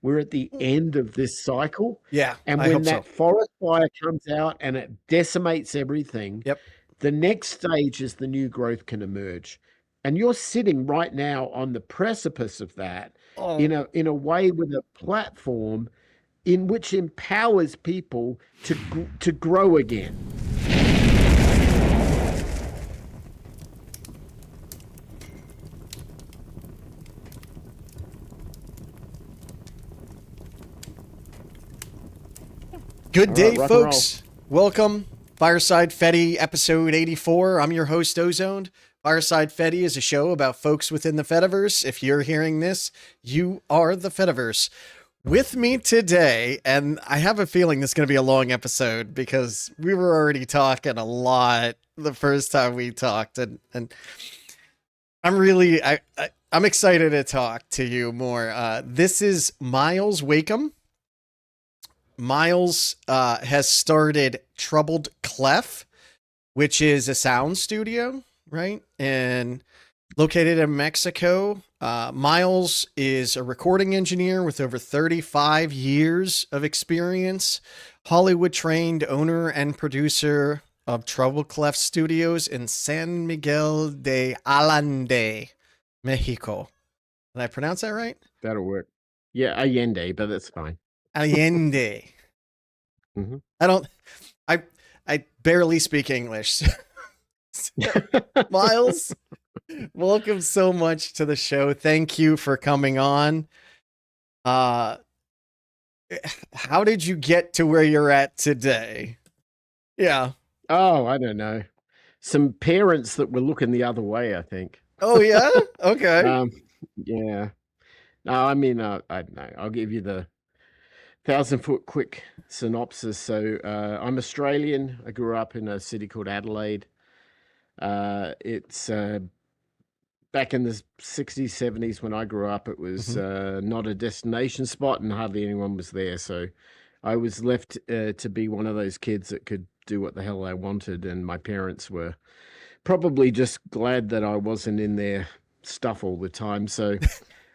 we're at the end of this cycle. Yeah, And I when hope so. that forest fire comes out and it decimates everything, Yep. the next stage is the new growth can emerge. And you're sitting right now on the precipice of that Oh, in a way with a platform in which empowers people to grow again. good All right, day, rock and roll. folks. Welcome, Fireside Fetty, episode 84. I'm your host, Ozone. Fireside Fetty is a show about folks within the Fediverse. If you're hearing this, you are the Fediverse. With me today, and I have a feeling this is going to be a long episode because we were already talking a lot the first time we talked, and I'm excited to talk to you more. This is Myles Wakeham. Myles has started Troubled Clef, which is a sound studio, right? And located in Mexico. Myles is a recording engineer with over 35 years of experience, Hollywood trained owner and producer of Troubled Clef Studios in San Miguel de Allende, Mexico. Did I pronounce that right? That'll work. Yeah, Allende, but that's fine. Allende. Mm-hmm. I don't. I barely speak English. Myles, welcome so much to the show. Thank you for coming on. How did you get to where you're at today? Yeah. Oh, I don't know. Some parents that were looking the other way, I think. Oh yeah. Okay. Yeah. No, I mean, I don't know. I'll give you the 1,000-foot quick synopsis. So, I'm Australian. I grew up in a city called Adelaide. It's back in the 60s, 70s when I grew up, it was not a destination spot and hardly anyone was there. So I was left to be one of those kids that could do what the hell I wanted. And my parents were probably just glad that I wasn't in their stuff all the time. So,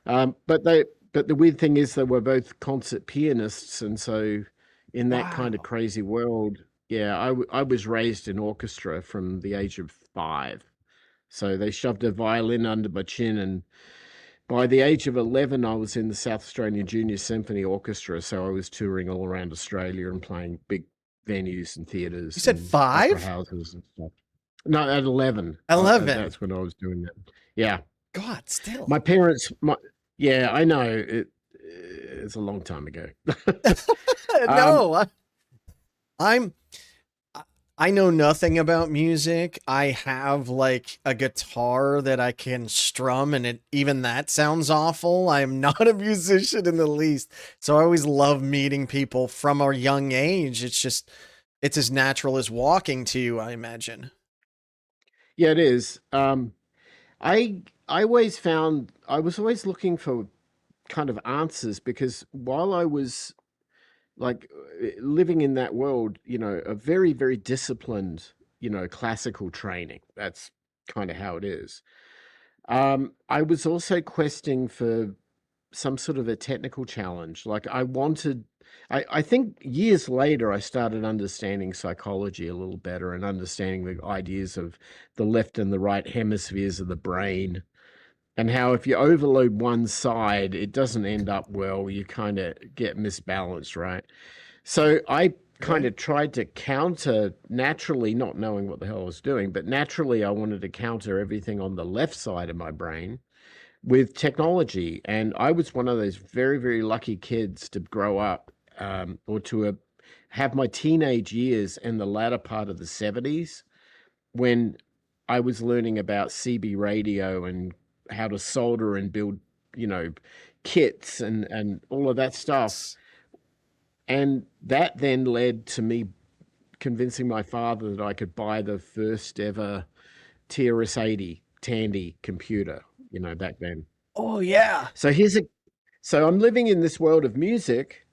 but the weird thing is they were both concert pianists. And so in that kind of Wow. crazy world, yeah, I was raised in orchestra from the age of 5. So they shoved a violin under my chin, and by the age of 11, I was in the South Australian Junior Symphony Orchestra. So I was touring all around Australia and playing big venues and You theatres said and opera 5? houses and stuff. No, at 11. 11. That's when I was doing that. Yeah. God, still. My parents, yeah, I know. It's a long time ago. Um, No, I'm I know nothing about music. I have like a guitar that I can strum, and even that sounds awful. I am not a musician in the least. So I always love meeting people from a young age. It's as natural as walking to you, I imagine. yeah, it is. I always found I was always looking for kind of answers because while I was like living in that world, a very, very disciplined, classical training. That's kind of how it is. I was also questing for some sort of a technical challenge. Like I think years later, I started understanding psychology a little better and understanding the ideas of the left and the right hemispheres of the brain and how if you overload one side, it doesn't end up well. You kind of get misbalanced, right? So I kind Okay. of tried to counter naturally, not knowing what the hell I was doing, but naturally I wanted to counter everything on the left side of my brain with technology. And I was one of those very, very lucky kids to grow up or to have my teenage years in the latter part of the 70s when I was learning about CB radio and how to solder and build, you know, kits and all of that stuff. And that then led to me convincing my father that I could buy the first ever TRS-80 Tandy computer, back then. Oh yeah. So so I'm living in this world of music,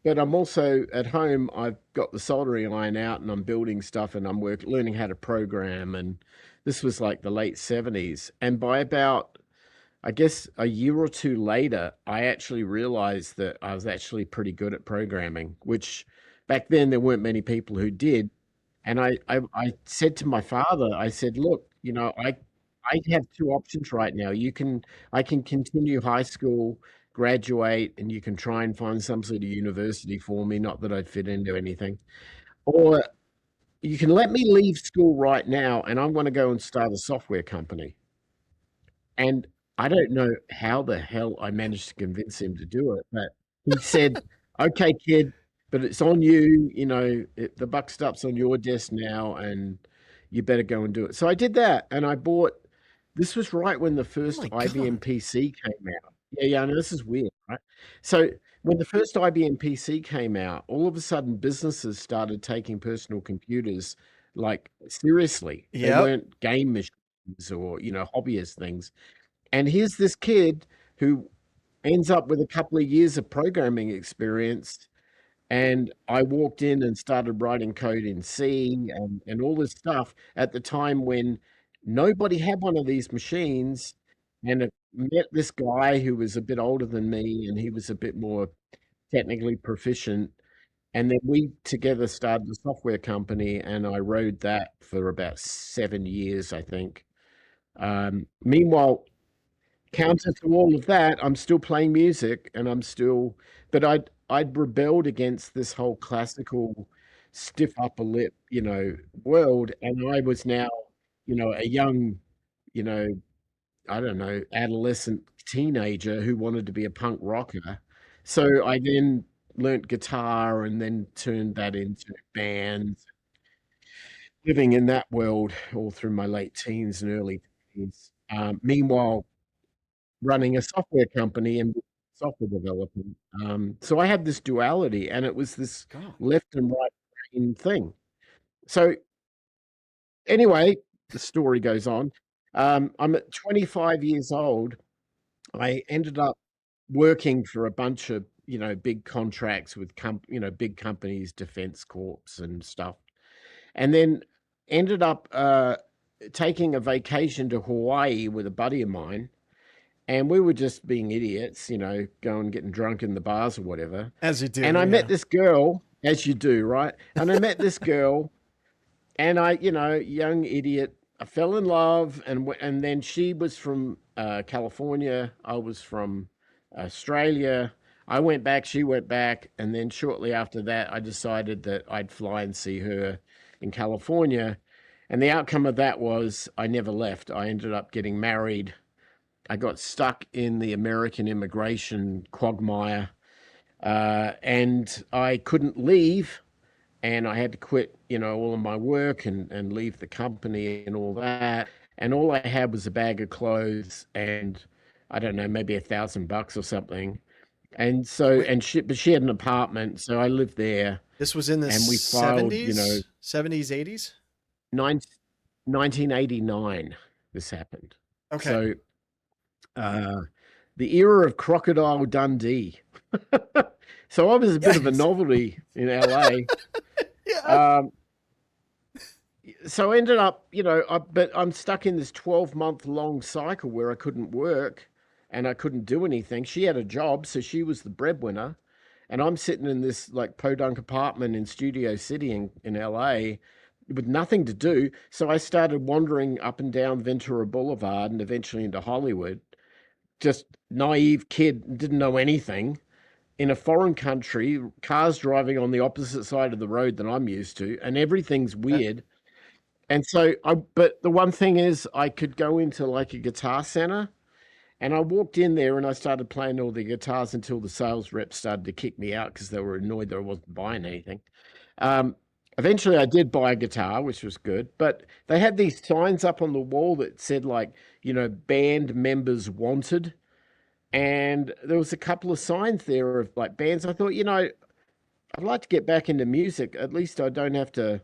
but I'm also at home. I've got the soldering iron out and I'm building stuff and I'm learning how to program. And this was like the late 70s. And by about I guess a year or two later, I actually realized that I was actually pretty good at programming, which back then there weren't many people who did. And I said to my father, I said, look, I have two options right now. I can continue high school, graduate, and you can try and find some sort of university for me, not that I'd fit into anything. Or you can let me leave school right now and I'm going to go and start a software company. And I don't know how the hell I managed to convince him to do it, but he said, "Okay, kid, but it's on you. The buck stops on your desk now, and you better go and do it." So I did that, and I bought. This was right when the Oh first my IBM God. PC came out. Yeah, yeah, I know this is weird, right? So when the first IBM PC came out, all of a sudden businesses started taking personal computers like seriously. They Yep. weren't game machines or hobbyist things. And here's this kid who ends up with a couple of years of programming experience. And I walked in and started writing code in C and all this stuff at the time when nobody had one of these machines. And I met this guy who was a bit older than me and he was a bit more technically proficient. And then we together started a software company and I rode that for about 7 years, I think. Meanwhile, counter to all of that, I'm still playing music and but I'd rebelled against this whole classical stiff upper lip, world. And I was now, a young, you know, I don't know, adolescent teenager who wanted to be a punk rocker. So I then learnt guitar and then turned that into bands, living in that world all through my late teens and early teens. Meanwhile, running a software company and software development. So I had this duality, and it was this God. left and right brain thing. So anyway, the story goes on. I'm at 25 years old. I ended up working for a bunch of big contracts with big companies, defense corps and stuff, and then ended up taking a vacation to Hawaii with a buddy of mine. And we were just being idiots, going getting drunk in the bars or whatever. As you And do, I met yeah. this girl, as you do, right? And I met this girl, and young idiot, I fell in love, and then she was from California, I was from Australia. I went back, she went back, and then shortly after that, I decided that I'd fly and see her in California. And the outcome of that was I never left. I ended up getting married. I got stuck in the American immigration quagmire, and I couldn't leave, and I had to quit, all of my work and leave the company and all that. And all I had was a bag of clothes and I don't know, maybe $1,000 or something. And so, Wait, but she had an apartment, so I lived there, this was in the and we filed, 70s, 70s, 80s? nine, 1989. This happened. Okay. So, uh, the era of Crocodile Dundee. So I was a bit of a Yes. novelty in LA. Yeah. Um, so I ended up, but I'm stuck in this 12-month long cycle where I couldn't work and I couldn't do anything. She had a job, so she was the breadwinner. And I'm sitting in this like podunk apartment in Studio City in LA with nothing to do. So I started wandering up and down Ventura Boulevard and eventually into Hollywood. Just naive kid, didn't know anything in a foreign country, cars driving on the opposite side of the road than I'm used to, and everything's weird. And so but the one thing is, I could go into like a guitar center, and I walked in there and I started playing all the guitars until the sales rep started to kick me out because they were annoyed that I wasn't buying anything. Um, Eventually, I did buy a guitar, which was good, but they had these signs up on the wall that said, like, band members wanted. And there was a couple of signs there of like bands. I thought, I'd like to get back into music. At least I don't have to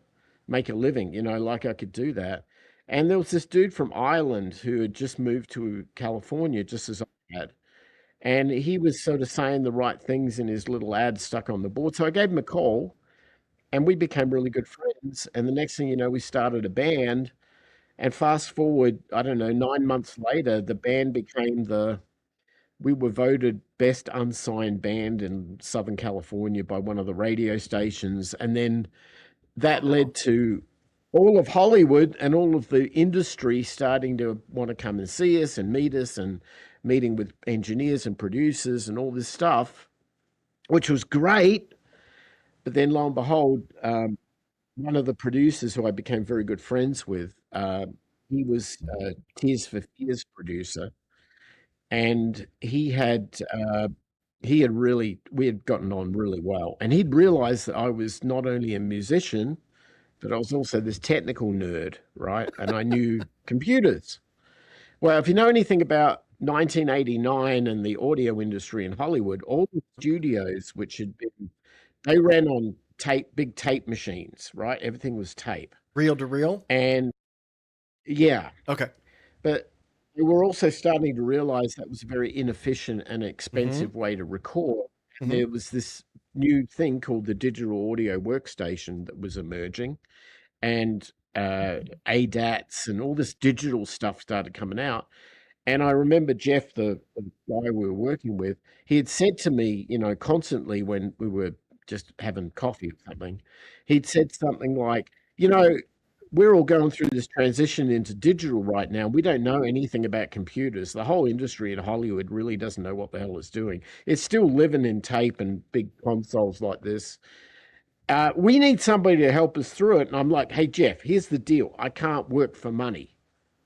make a living, like I could do that. And there was this dude from Ireland who had just moved to California, just as I had. And he was sort of saying the right things in his little ad stuck on the board. So I gave him a call and we became really good friends. And the next thing you know, we started a band. And fast forward, I don't know, 9 months later, the band became we were voted best unsigned band in Southern California by one of the radio stations. And then that Wow. led to all of Hollywood and all of the industry starting to want to come and see us and meet us, and meeting with engineers and producers and all this stuff, which was great. But then lo and behold, one of the producers who I became very good friends with, he was Tears for Fears producer, and he had really we had gotten on really well, and he'd realized that I was not only a musician, but I was also this technical nerd, right? And I knew computers. Well, if you know anything about 1989 and the audio industry in Hollywood, all the studios which had been they ran on tape, big tape machines, right? Everything was tape. Reel to reel. And yeah, Okay. but we were also starting to realize that was a very inefficient and Mm-hmm. expensive way to record. And Mm-hmm. there was this new thing called the digital audio workstation that was emerging, and ADATs and all this digital stuff started coming out. And I remember Jeff, the guy we were working with, he had said to me, constantly when we were just having coffee or something, he'd said something like, we're all going through this transition into digital right now. We don't know anything about computers. The whole industry in Hollywood really doesn't know what the hell it's doing. It's still living in tape and big consoles like this. We need somebody to help us through it. And I'm like, hey, Jeff, here's the deal. I can't work for money,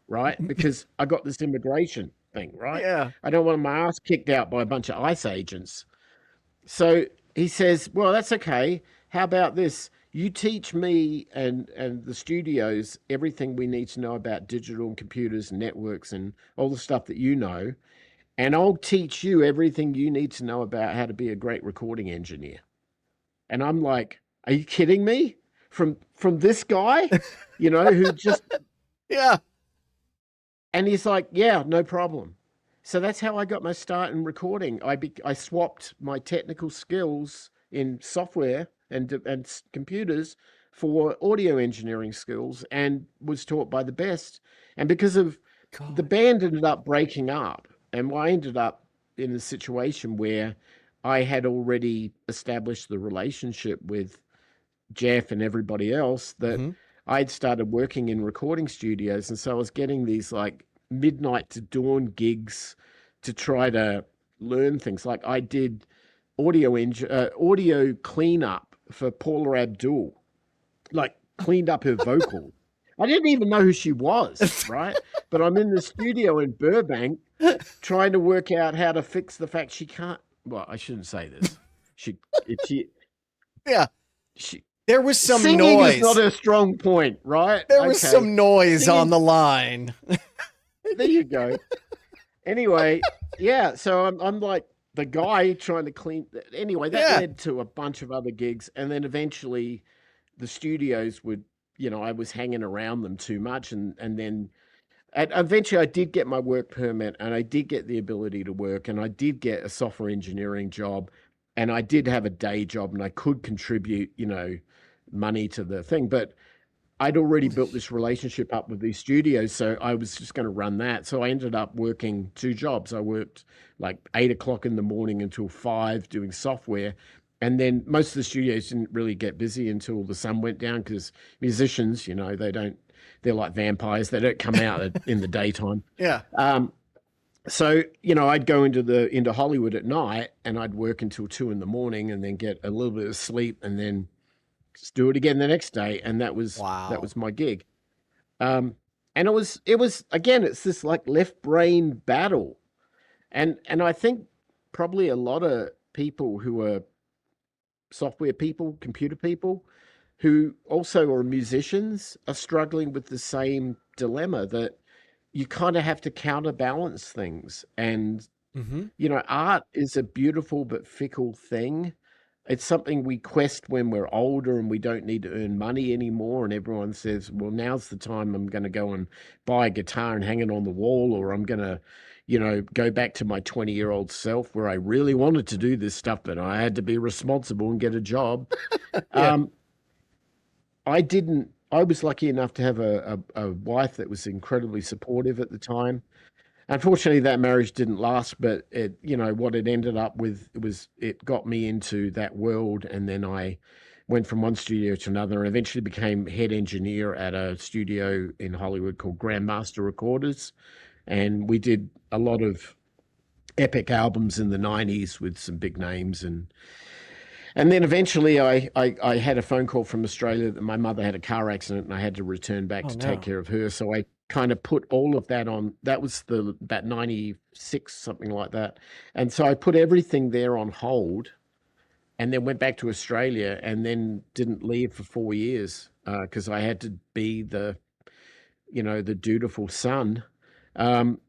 right? Because I got this immigration thing, right? Yeah. I don't want my ass kicked out by a bunch of ICE agents. So he says, well, that's okay. How about this? You teach me and the studios everything we need to know about digital and computers and networks and all the stuff that you know. And I'll teach you everything you need to know about how to be a great recording engineer. And I'm like, are you kidding me? From this guy, who just Yeah. and he's like, yeah, no problem. So that's how I got my start in recording. I swapped my technical skills in software and computers for audio engineering skills, and was taught by the best. And because of the God. band ended up breaking up, and I ended up in a situation where I had already established the relationship with Jeff and everybody else, that Mm-hmm. I'd started working in recording studios. And so I was getting these like midnight to dawn gigs to try to learn things. Like I did audio cleanup for Paula Abdul, like cleaned up her vocal. I didn't even know who she was, right? But I'm in the studio in Burbank trying to work out how to fix the fact she can't. Well, I shouldn't say this. She, if Yeah. she, There was some Singing is not noise. a strong point, right? There was Okay. some noise on Singing, the line. there you go. Anyway, yeah, so I'm like the guy trying to clean. Anyway, that Yeah. led to a bunch of other gigs. And then eventually the studios would, I was hanging around them too much. And then eventually I did get my work permit, and I did get the ability to work, and I did get a software engineering job, and I did have a day job, and I could contribute, money to the thing. But I'd already built this relationship up with these studios, so I was just going to run that. So I ended up working two jobs. I worked like 8 o'clock in the morning until 5 doing software. And then most of the studios didn't really get busy until the sun went down, because musicians, they're like vampires. They don't come out in the daytime. Yeah. So, I'd go into Hollywood at night, and I'd work until 2 in the morning, and then get a little bit of sleep, and then just do it again the next day. And that Wow. was my gig. Um, and it was again, it's this like left brain battle. And I think probably a lot of people who are software people, computer people, who also are musicians, are struggling with the same dilemma, that you kind of have to counterbalance things. And Mm-hmm. art is a beautiful but fickle thing. It's something we quest when we're older and we don't need to earn money anymore. And everyone says, well, now's the time I'm going to go and buy a guitar and hang it on the wall, or I'm going to, go back to my 20-year-old self where I really wanted to do this stuff, but I had to be responsible and get a job. Yeah. Um, I didn't. I was lucky enough to have a wife that was incredibly supportive at the time. Unfortunately, that marriage didn't last, but it, what it ended up with was it got me into that world, and then I went from one studio to another, and eventually became head engineer at a studio in Hollywood called Grandmaster Recorders, and we did a lot of epic albums in the '90s with some big names, and then eventually I had a phone call from Australia that my mother had a car accident and I had to return back Oh to take no. care of her. So I kind of put all of that on. That was about 96, something like that. And so I put everything there on hold and then went back to Australia and then didn't leave for 4 years because I had to be the dutiful son. Um,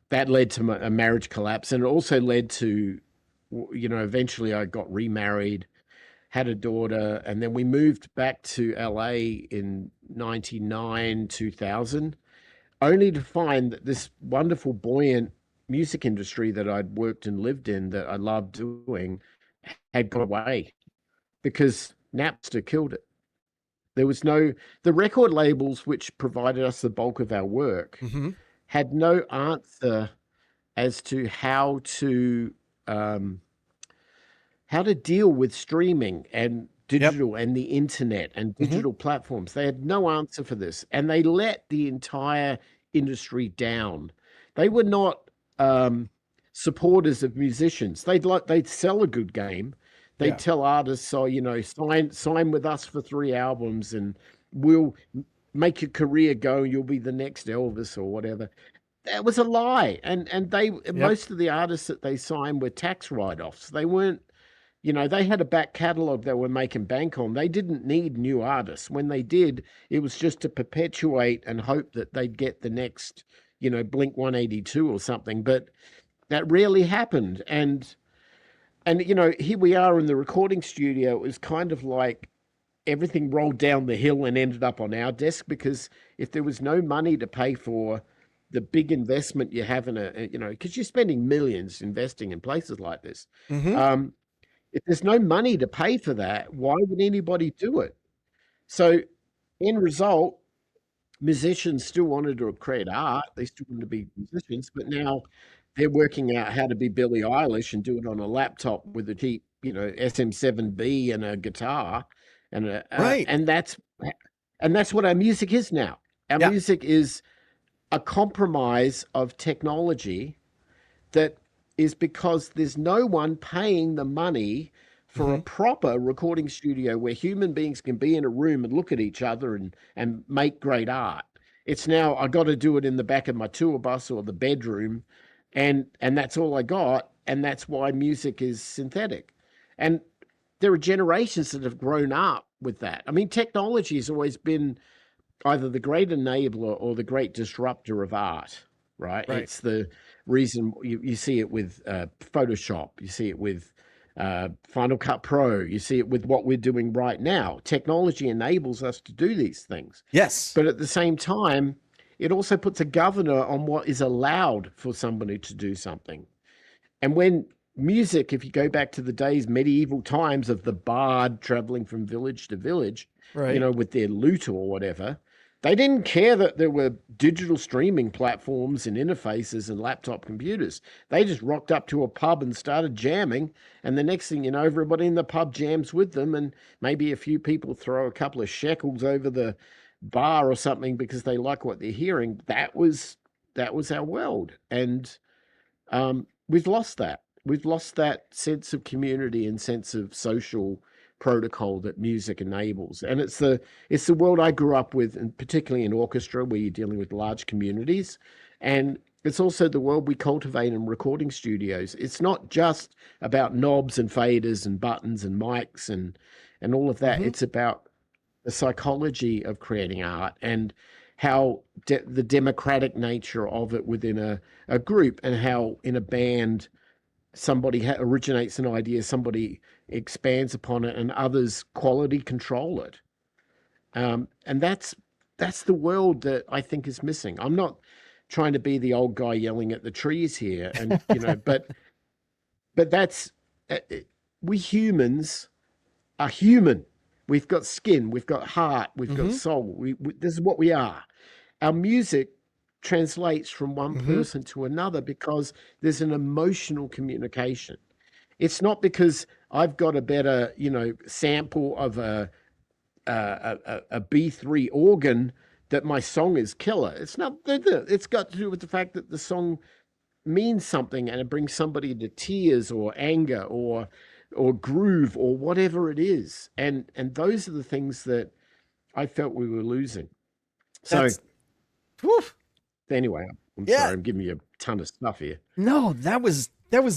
that led to a marriage collapse, and it also led to, eventually I got remarried, had a daughter, and then we moved back to LA in 99, 2000, only to find that this wonderful, buoyant music industry that I'd worked and lived in that I loved doing had gone away because Napster killed it. There was the record labels, which provided us the bulk of our work, Mm-hmm. had no answer as to um, how to deal with streaming and Yep. digital and the internet and Mm-hmm. digital platforms. They had no answer for this, and they let the entire industry down. They were not supporters of musicians. They'd sell a good game. They'd Yeah. tell artists, "So sign with us for 3 albums, and we'll make your career go. You'll be the next Elvis or whatever." That was a lie, and they Yep. most of the artists that they signed were tax write-offs. They weren't, they had a back catalog they were making bank on. They didn't need new artists. When they did, it was just to perpetuate and hope that they'd get the next, Blink 182 or something. But that rarely happened. And here we are in the recording studio. It was kind of like everything rolled down the hill and ended up on our desk because if there was no money to pay for the big investment you have in because you're spending millions investing in places like this. Mm-hmm. Um, if there's no money to pay for that, why would anybody do it? So, end result, musicians still wanted to create art. They still wanted to be musicians, but now they're working out how to be Billie Eilish and do it on a laptop with a cheap, SM7B and a guitar, Right. and that's what our music is now. Our Yeah. music is a compromise of technology that is because there's no one paying the money for a Mm-hmm. proper recording studio where human beings can be in a room and look at each other and make great art. It's now I got to do it in the back of my tour bus or the bedroom, and that's all I got, and that's why music is synthetic. And there are generations that have grown up with that. I mean, technology has always been either the great enabler or the great disruptor of art, right? Right. It's the reason you see it with Photoshop, you see it with Final Cut Pro, you see it with what we're doing right now. Technology enables us to do these things. Yes. But at the same time, it also puts a governor on what is allowed for somebody to do something. And when music, if you go back to the days, medieval times of the bard traveling from village to village, Right. with their lute or whatever, they didn't care that there were digital streaming platforms and interfaces and laptop computers. They just rocked up to a pub and started jamming. And the next thing you know, everybody in the pub jams with them. And maybe a few people throw a couple of shekels over the bar or something because they like what they're hearing. That was our world. And we've lost that. We've lost that sense of community and sense of social protocol that music enables. And it's the world I grew up with, and particularly in orchestra, where you're dealing with large communities. And it's also the world we cultivate in recording studios. It's not just about knobs and faders and buttons and mics and all of that. Mm-hmm. It's about the psychology of creating art and how the democratic nature of it within a group, and how in a band somebody originates an idea, somebody expands upon it, and others quality control it. And that's the world that I think is missing. I'm not trying to be the old guy yelling at the trees here, and but that's uh, we humans are human. We've got skin, we've got heart, we've got Mm-hmm. soul. This is what we are. Our music translates from one Mm-hmm. person to another because there's an emotional communication. It's not because I've got a better, sample of a B3 organ that my song is killer. It's not. It's got to do with the fact that the song means something and it brings somebody to tears or anger or groove or whatever it is. And those are the things that I felt we were losing. So That's whew, anyway, I'm yeah. sorry, I'm giving you a ton of stuff here. No, that was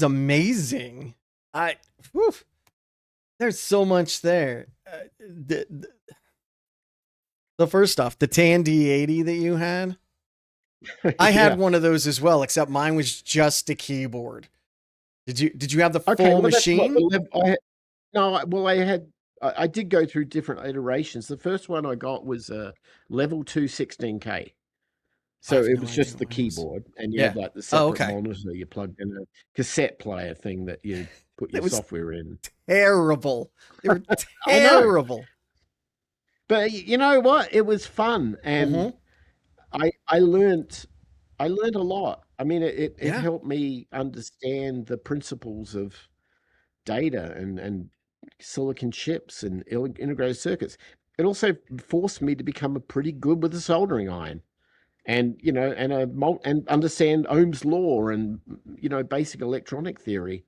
amazing. I whew, there's so much there. The first stuff, the Tandy 80 that you had, I had Yeah. one of those as well, except mine was just a keyboard. Did you have the Okay. full Well, that's what machine? no. Well, I did go through different iterations. The first one I got was a level 2 16K. I So have it no was idea just what the mine is. keyboard, and you Yeah. had like the Oh, separate okay. monitor. You plugged in a cassette player thing that you put It your was software in. terrible. They were I know, terrible. but you know what? It was fun, and Mm-hmm. I learned a lot. I mean, it Yeah. helped me understand the principles of data and silicon chips and integrated circuits. It also forced me to become a pretty good with a soldering iron. And and understand Ohm's law and basic electronic theory.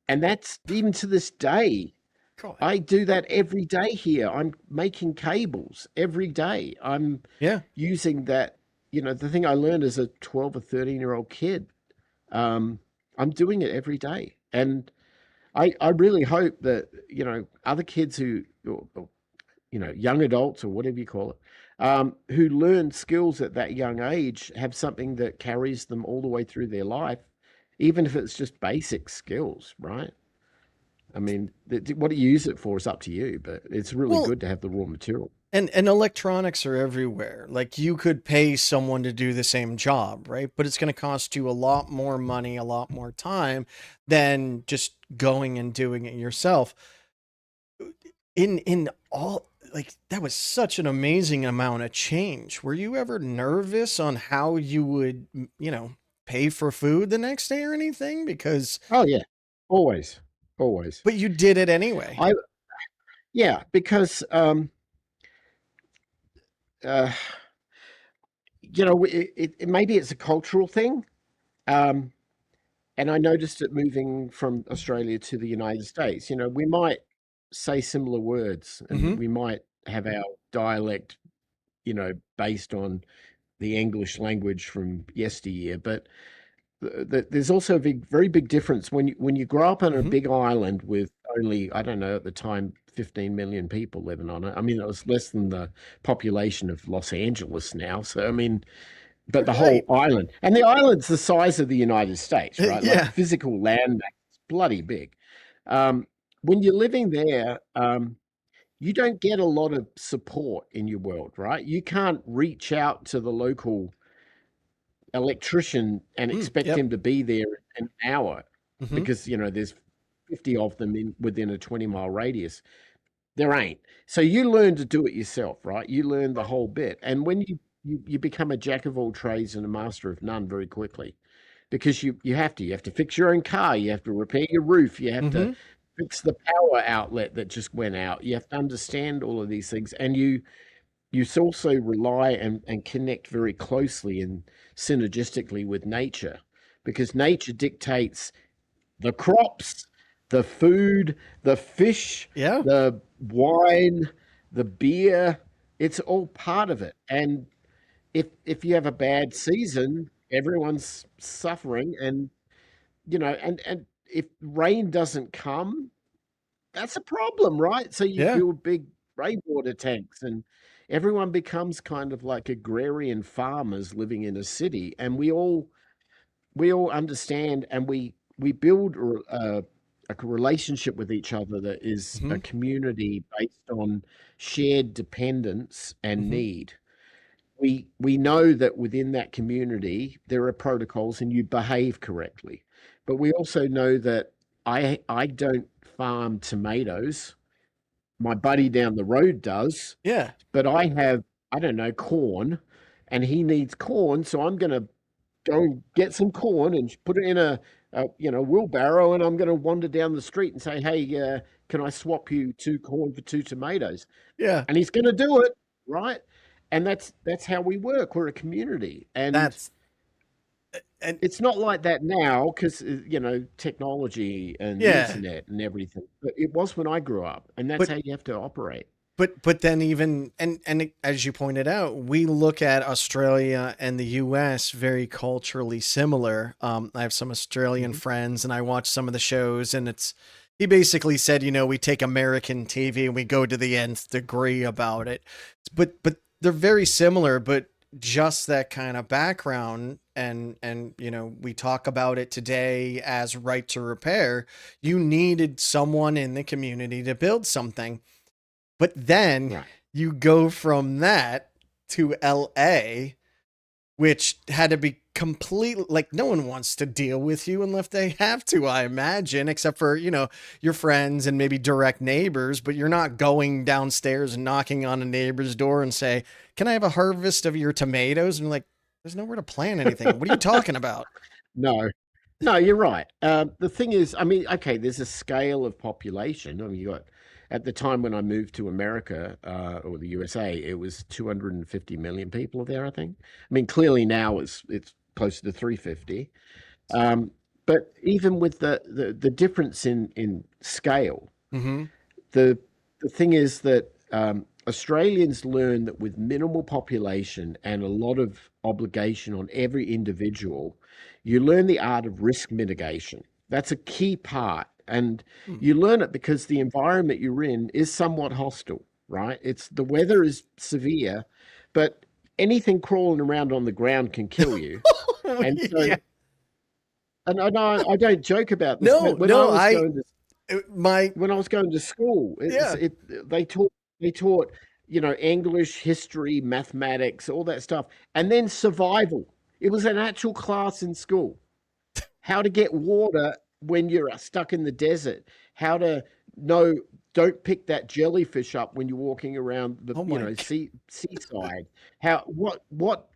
And that's even to this day. God. I do that every day here. I'm making cables every day. I'm Yeah. using that, the thing I learned as a 12 or 13-year-old kid. Um, I'm doing it every day. And I really hope that, other kids or young adults or whatever you call it, who learn skills at that young age have something that carries them all the way through their life, even if it's just basic skills, right? I mean, what do you use it for is up to you, but it's really Well, good to have the raw material. and electronics are everywhere. Like you could pay someone to do the same job, right? But it's going to cost you a lot more money, a lot more time than just going and doing it yourself. In all like that was such an amazing amount of change. Were you ever nervous on how you would, pay for food the next day or anything? Because Oh yeah, always, always. but you did it anyway. I Yeah, because uh, maybe it's a cultural thing. Um, And I noticed it moving from Australia to the United States. We might say similar words and Mhm. we might have our dialect, based on the English language from yesteryear. But there's also a very big difference when you grow up on a Mhm. big island with only, I don't know, at the time, 15 million people living on it. I mean, it was less than the population of Los Angeles now. So, I mean, but the whole Right. island, and the island's the size of the United States, right? Like Yeah. physical land, it's bloody big. Um, when you're living there, you don't get a lot of support in your world, right? You can't reach out to the local electrician and expect Yep. him to be there in an hour Mhm. because there's 50 of them within a 20-mile radius. There ain't. So you learn to do it yourself, right? You learn the whole bit. And when you become a jack of all trades and a master of none very quickly, because you have to fix your own car, you have to repair your roof, you have to Mhm. fix the power outlet that just went out. You have to understand all of these things. And you also rely and connect very closely and synergistically with nature, because nature dictates the crops, the food, the fish, Yeah. the wine, the beer. It's all part of it. And if you have a bad season, everyone's suffering. And and if rain doesn't come, that's a problem, right? So you Yeah. build big rainwater tanks, and everyone becomes kind of like agrarian farmers living in a city. And we all understand, and we build a relationship with each other that is a Mhm. community based on shared dependence and Mhm. need. We know that within that community there are protocols and you behave correctly, but we also know that I don't farm tomatoes. my buddy down the road does, Yeah. but I have, I don't know, corn, and he needs corn, so I'm gonna go get some corn and put it in a wheelbarrow, and I'm gonna wander down the street and say, "Hey, can I swap you two corn for two tomatoes?" Yeah. And he's gonna do it, right? And that's how we work. We're a community, and That's and it's not like that now because technology and the yeah. internet and everything. But it was when I grew up, and that's But how you have to operate. but then even and as you pointed out, we look at Australia and the US very culturally similar. I have some Australian Mhm. friends and I watch some of the shows, and it's he basically said, we take American TV and we go to the nth degree about it. But they're very similar, but just that kind of background, and we talk about it today as right to repair. You needed someone in the community to build something. But then Right. you go from that to LA, which had to be completely like no one wants to deal with you unless they have to, I imagine, except for, your friends and maybe direct neighbors, but you're not going downstairs and knocking on a neighbor's door and say, "Can I have a harvest of your tomatoes?" And you're like, there's nowhere to plant anything. What are you talking about? No, no, you're right. The thing is, I mean, okay, there's a scale of population. I mean, you got at the time when I moved to America or the USA, it was 250 million people there, I think. I mean, clearly now it's closer to 350. Um, but even with the difference in scale, Mm-hmm. the the thing is that Australians learn that with minimal population and a lot of obligation on every individual, you learn the art of risk mitigation. That's a key part, and you learn it because the environment you're in is somewhat hostile, right? It's the weather is severe, but anything crawling around on the ground can kill you. And so, Yeah. and I don't joke about this, No, but no, my, when I was going to school, yeah. they taught English, history, mathematics, all that stuff, and then survival. It was an actual class in school. How to get water when you're stuck in the desert. How to know don't pick that jellyfish up when you're walking around the Oh my, God. seaside. What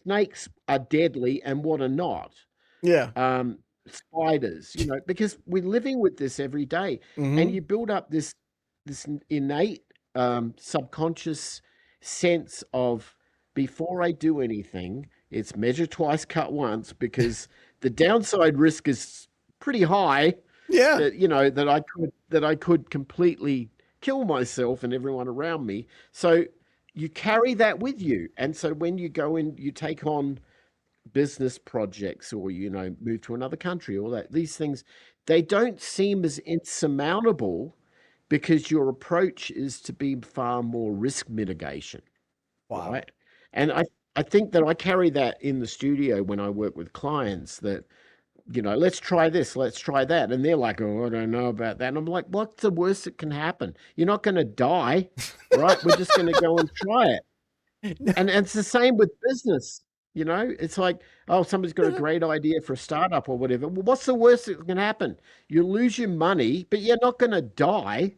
snakes are deadly and what are not, Yeah. um, spiders, because we're living with this every day, and Mm-hmm. you build up this innate subconscious sense of before I do anything, it's measure twice, cut once, because the downside risk is pretty high Yeah. that that I could completely kill myself and everyone around me. So you carry that with you, and so when you go in, you take on business projects or move to another country, all that these things, they don't seem as insurmountable because your approach is to be far more risk mitigation, Wow. right? And I think that I carry that in the studio when I work with clients, that let's try this, let's try that, and they're like, "Oh, I don't know about that," and I'm like, "What's the worst that can happen? You're not going to die, right? We're just going to go and try it." And it's the same with business. It's like, oh, somebody's got a great idea for a startup or whatever. Well, what's the worst that can happen? You lose your money, but you're not going to die.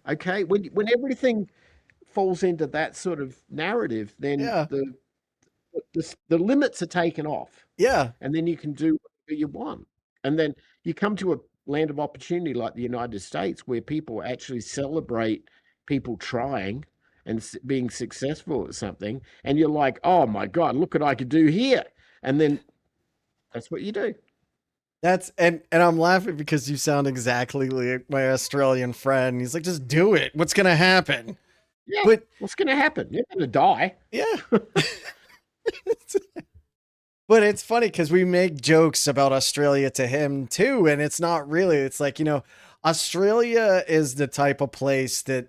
Okay. When everything falls into that sort of narrative, then Yeah. the limits are taken off, Yeah. and then you can do whatever you want. And then you come to a land of opportunity like the United States, where people actually celebrate people trying and being successful at something, and you're like, "Oh my God, look what I could do here!" And then that's what you do. That's and I'm laughing because you sound exactly like my Australian friend. He's like, just do it. What's gonna happen? Yeah, But what's going to happen? You're going to die. yeah. But it's funny because we make jokes about Australia to him too, and it's not really. It's like, Australia is the type of place that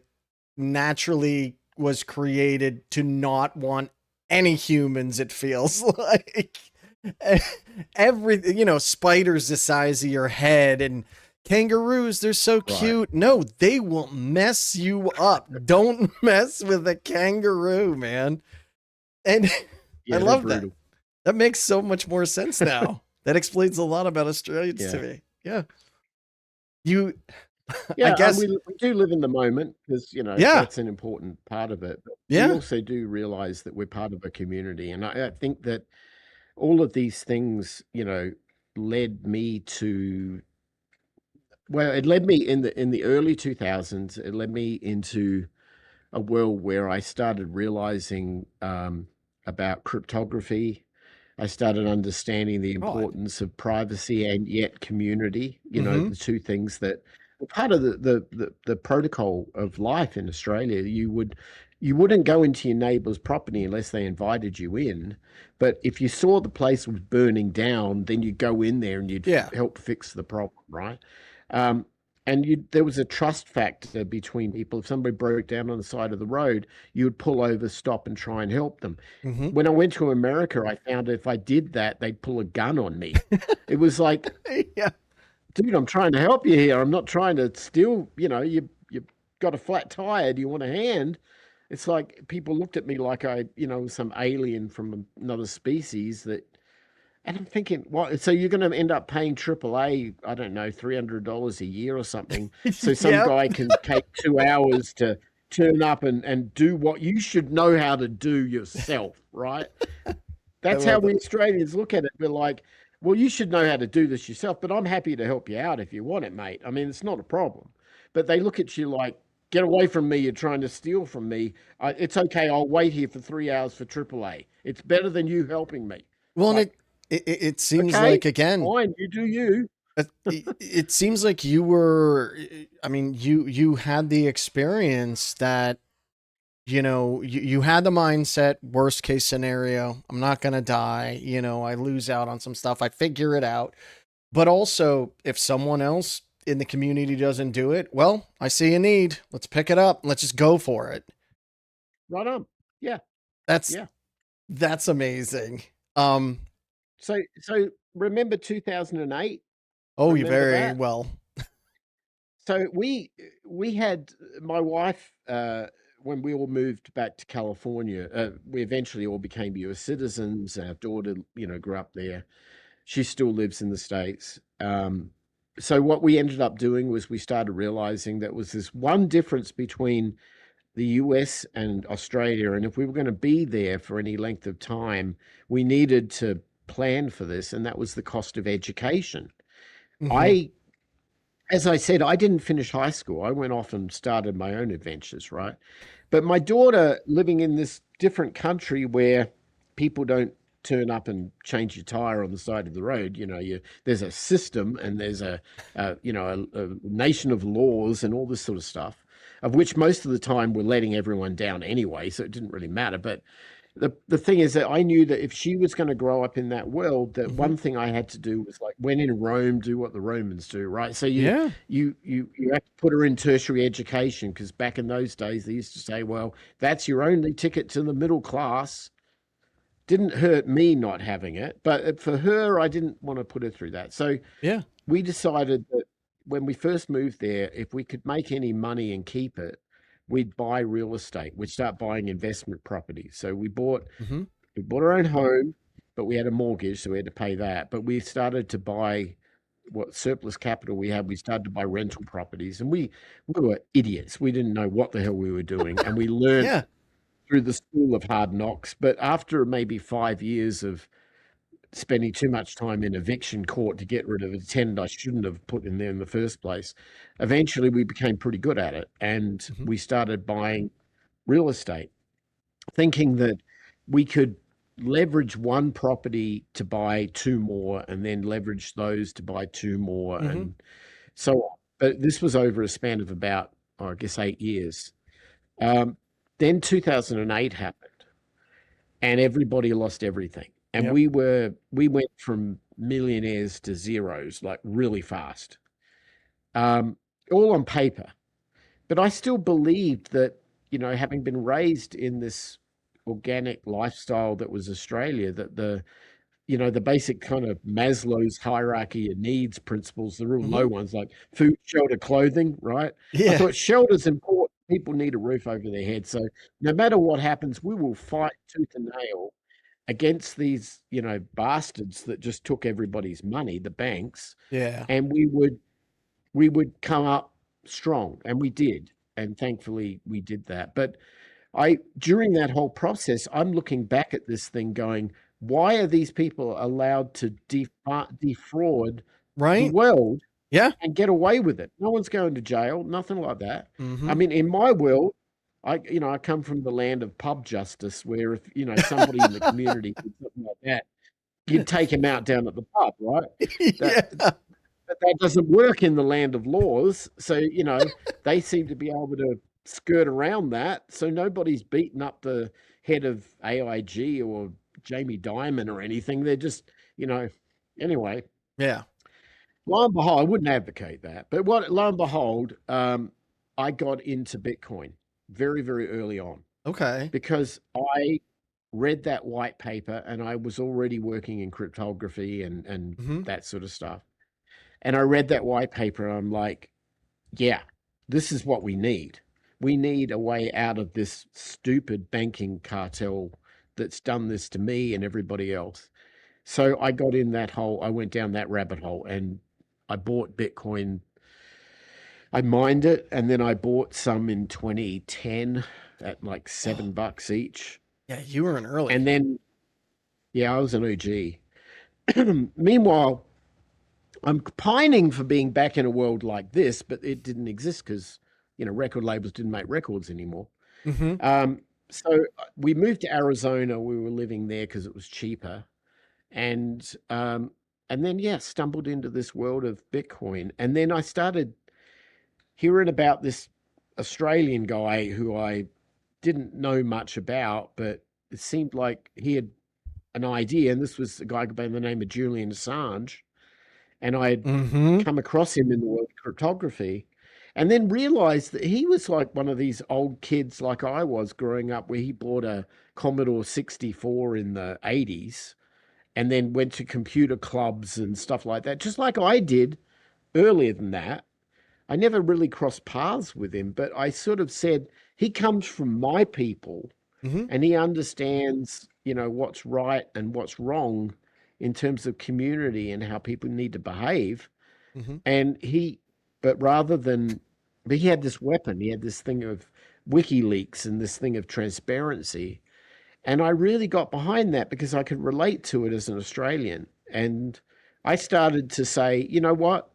naturally was created to not want any humans, it feels like. Everything, spiders the size of your head, and kangaroos, they're so Right. cute. No, they will mess you up. Don't mess with a kangaroo, man. And I Yeah, they're love that. brutal. That makes so much more sense now. That explains a lot about Australians to Yeah. me. Yeah. You I Yeah, and guess. we do live in the moment because, Yeah. that's an important part of it. But we Yeah. also do realize that we're part of a community. And I think that all of these things, led me to, well, it led me in the early 2000s, it led me into a world where I started realizing about cryptography. I started understanding the Oh. importance of privacy and yet community, Mm-hmm. the two things that were part of the protocol of life in Australia. You wouldn't go into your neighbor's property unless they invited you in. But if you saw the place was burning down, then you'd go in there and you'd Yeah. help fix the problem, right? Um, and there was a trust factor between people. If somebody broke down on the side of the road, you would pull over, stop, and try and help them. Mm-hmm. When I went to America, I found if I did that, they'd pull a gun on me. It was like, Yeah. dude, I'm trying to help you here. I'm not trying to steal. You've got a flat tire. Do you want a hand? It's like people looked at me like I, was some alien from another species that. And I'm thinking, what? So you're going to end up paying AAA, I don't know, $300 a year or something, so some Yep. guy can take 2 hours to turn up and do what you should know how to do yourself, right? I That's how love we it. Australians look at it. We're like, well, you should know how to do this yourself, but I'm happy to help you out if you want it, mate. I mean, it's not a problem. But they look at you like, get away from me. You're trying to steal from me. It's okay. I'll wait here for 3 hours for AAA. It's better than you helping me. Well, and Like, it seems okay, like, again, fine. You do you. it seems like you were, I mean, you had the experience that, you had the mindset, worst case scenario, I'm not going to die, I lose out on some stuff, I figure it out. But also, if someone else in the community doesn't do it, well, I see a need. Let's pick it up. Let's just go for it. Right on. Yeah, That's yeah. that's amazing. Um, So remember 2008? oh, you Remember very that? well. So we had my wife when we all moved back to California. We eventually all became U.S. citizens. Our daughter, grew up there. She still lives in the States. So what we ended up doing was we started realizing that was this one difference between the US and Australia. And if we were going to be there for any length of time, we needed to plan for this, and that was the cost of education. Hmm. I, as I said, I didn't finish high school. I went off and started my own adventures, right? But my daughter living in this different country where people don't turn up and change your tire on the side of the road. There's a system and there's a nation of laws and all this sort of stuff, of which most of the time we're letting everyone down anyway, so it didn't really matter. But the thing is that I knew that if she was going to grow up in that world, that Hmm. one thing I had to do was like when in Rome, do what the Romans do, right? So you Yeah. you you you have to put her in tertiary education because back in those days they used to say, well, that's your only ticket to the middle class. Didn't hurt me not having it, but for her, I didn't want to put her through that. So Yeah. we decided that when we first moved there, if we could make any money and keep it, we'd buy real estate. We'd start buying investment properties. So Hmm. we bought our own home, but we had a mortgage, so we had to pay that. But we started to buy what surplus capital we had. We started to buy rental properties, and we were idiots. We didn't know what the hell we were doing, and we learned Yeah. through the school of hard knocks. But after maybe 5 years of spending too much time in eviction court to get rid of a tenant I shouldn't have put in there in the first place, eventually we became pretty good at it, and Hmm. we started buying real estate thinking that we could leverage one property to buy two more and then leverage those to buy two more Hmm. and so on. But this was over a span of about, I guess, 8 years. Um, then 2008 happened and everybody lost everything. And Yep. we went from millionaires to zeros like really fast, um, all on paper. But I still believed that, having been raised in this organic lifestyle that was Australia, that the basic kind of Maslow's hierarchy of needs principles, the real Hmm. low ones like food, shelter, clothing, right? I Yeah. thought shelter's important. People need a roof over their head. So no matter what happens, we will fight tooth and nail against these, bastards that just took everybody's money, the banks, Yeah. and we would come up. strong, and we did, and thankfully we did that. But I during that whole process, I'm looking back at this thing going, why are these people allowed to defraud the Right? world Yeah. and get away with it? No one's going to jail, nothing like that. I Mm-hmm. mean, in my world, I come from the land of pub justice, where if somebody in the community did something like that, you'd take him out down at the pub, right? That Yeah. but that doesn't work in the land of laws. So, they seem to be able to skirt around that. So nobody's beaten up the head of AIG or Jamie Dimon or anything. They're just, anyway, Yeah. lo and behold, I wouldn't advocate that. But lo and behold, I got into Bitcoin very, very early on Okay. because I read that white paper and I was already working in cryptography and Mm-hmm. that sort of stuff. And I read that white paper and I'm like, yeah, this is what we need. We need a way out of this stupid banking cartel that's done this to me and everybody else. So I went down that rabbit hole and I bought Bitcoin. I mined it and then I bought some in 2010 at like Oh, $7 each. yeah, you were an early. And then, yeah, I was an OG. Meanwhile, I'm pining for being back in a world like this, but it didn't exist because, record labels didn't make records anymore. Mm-hmm. We moved to Arizona. We were living there because it was cheaper. And then, yeah, stumbled into this world of Bitcoin. And then I started hearing about this Australian guy who I didn't know much about, but it seemed like he had an idea. And this was a guy by the name of Julian Assange. And I had Mm-hmm. come across him in the world of cryptography and then realized that he was like one of these old kids like I was growing up, where he bought a Commodore 64 in the 80s and then went to computer clubs and stuff like that, just like I did earlier than that. I never really crossed paths with him, but I sort of said, he comes from my people Mm-hmm. and he understands, what's right and what's wrong in terms of community and how people need to behave. Mm-hmm. And but rather than, but he had this weapon, he had this thing of WikiLeaks and this thing of transparency. And I really got behind that because I could relate to it as an Australian. And I started to say, you know what?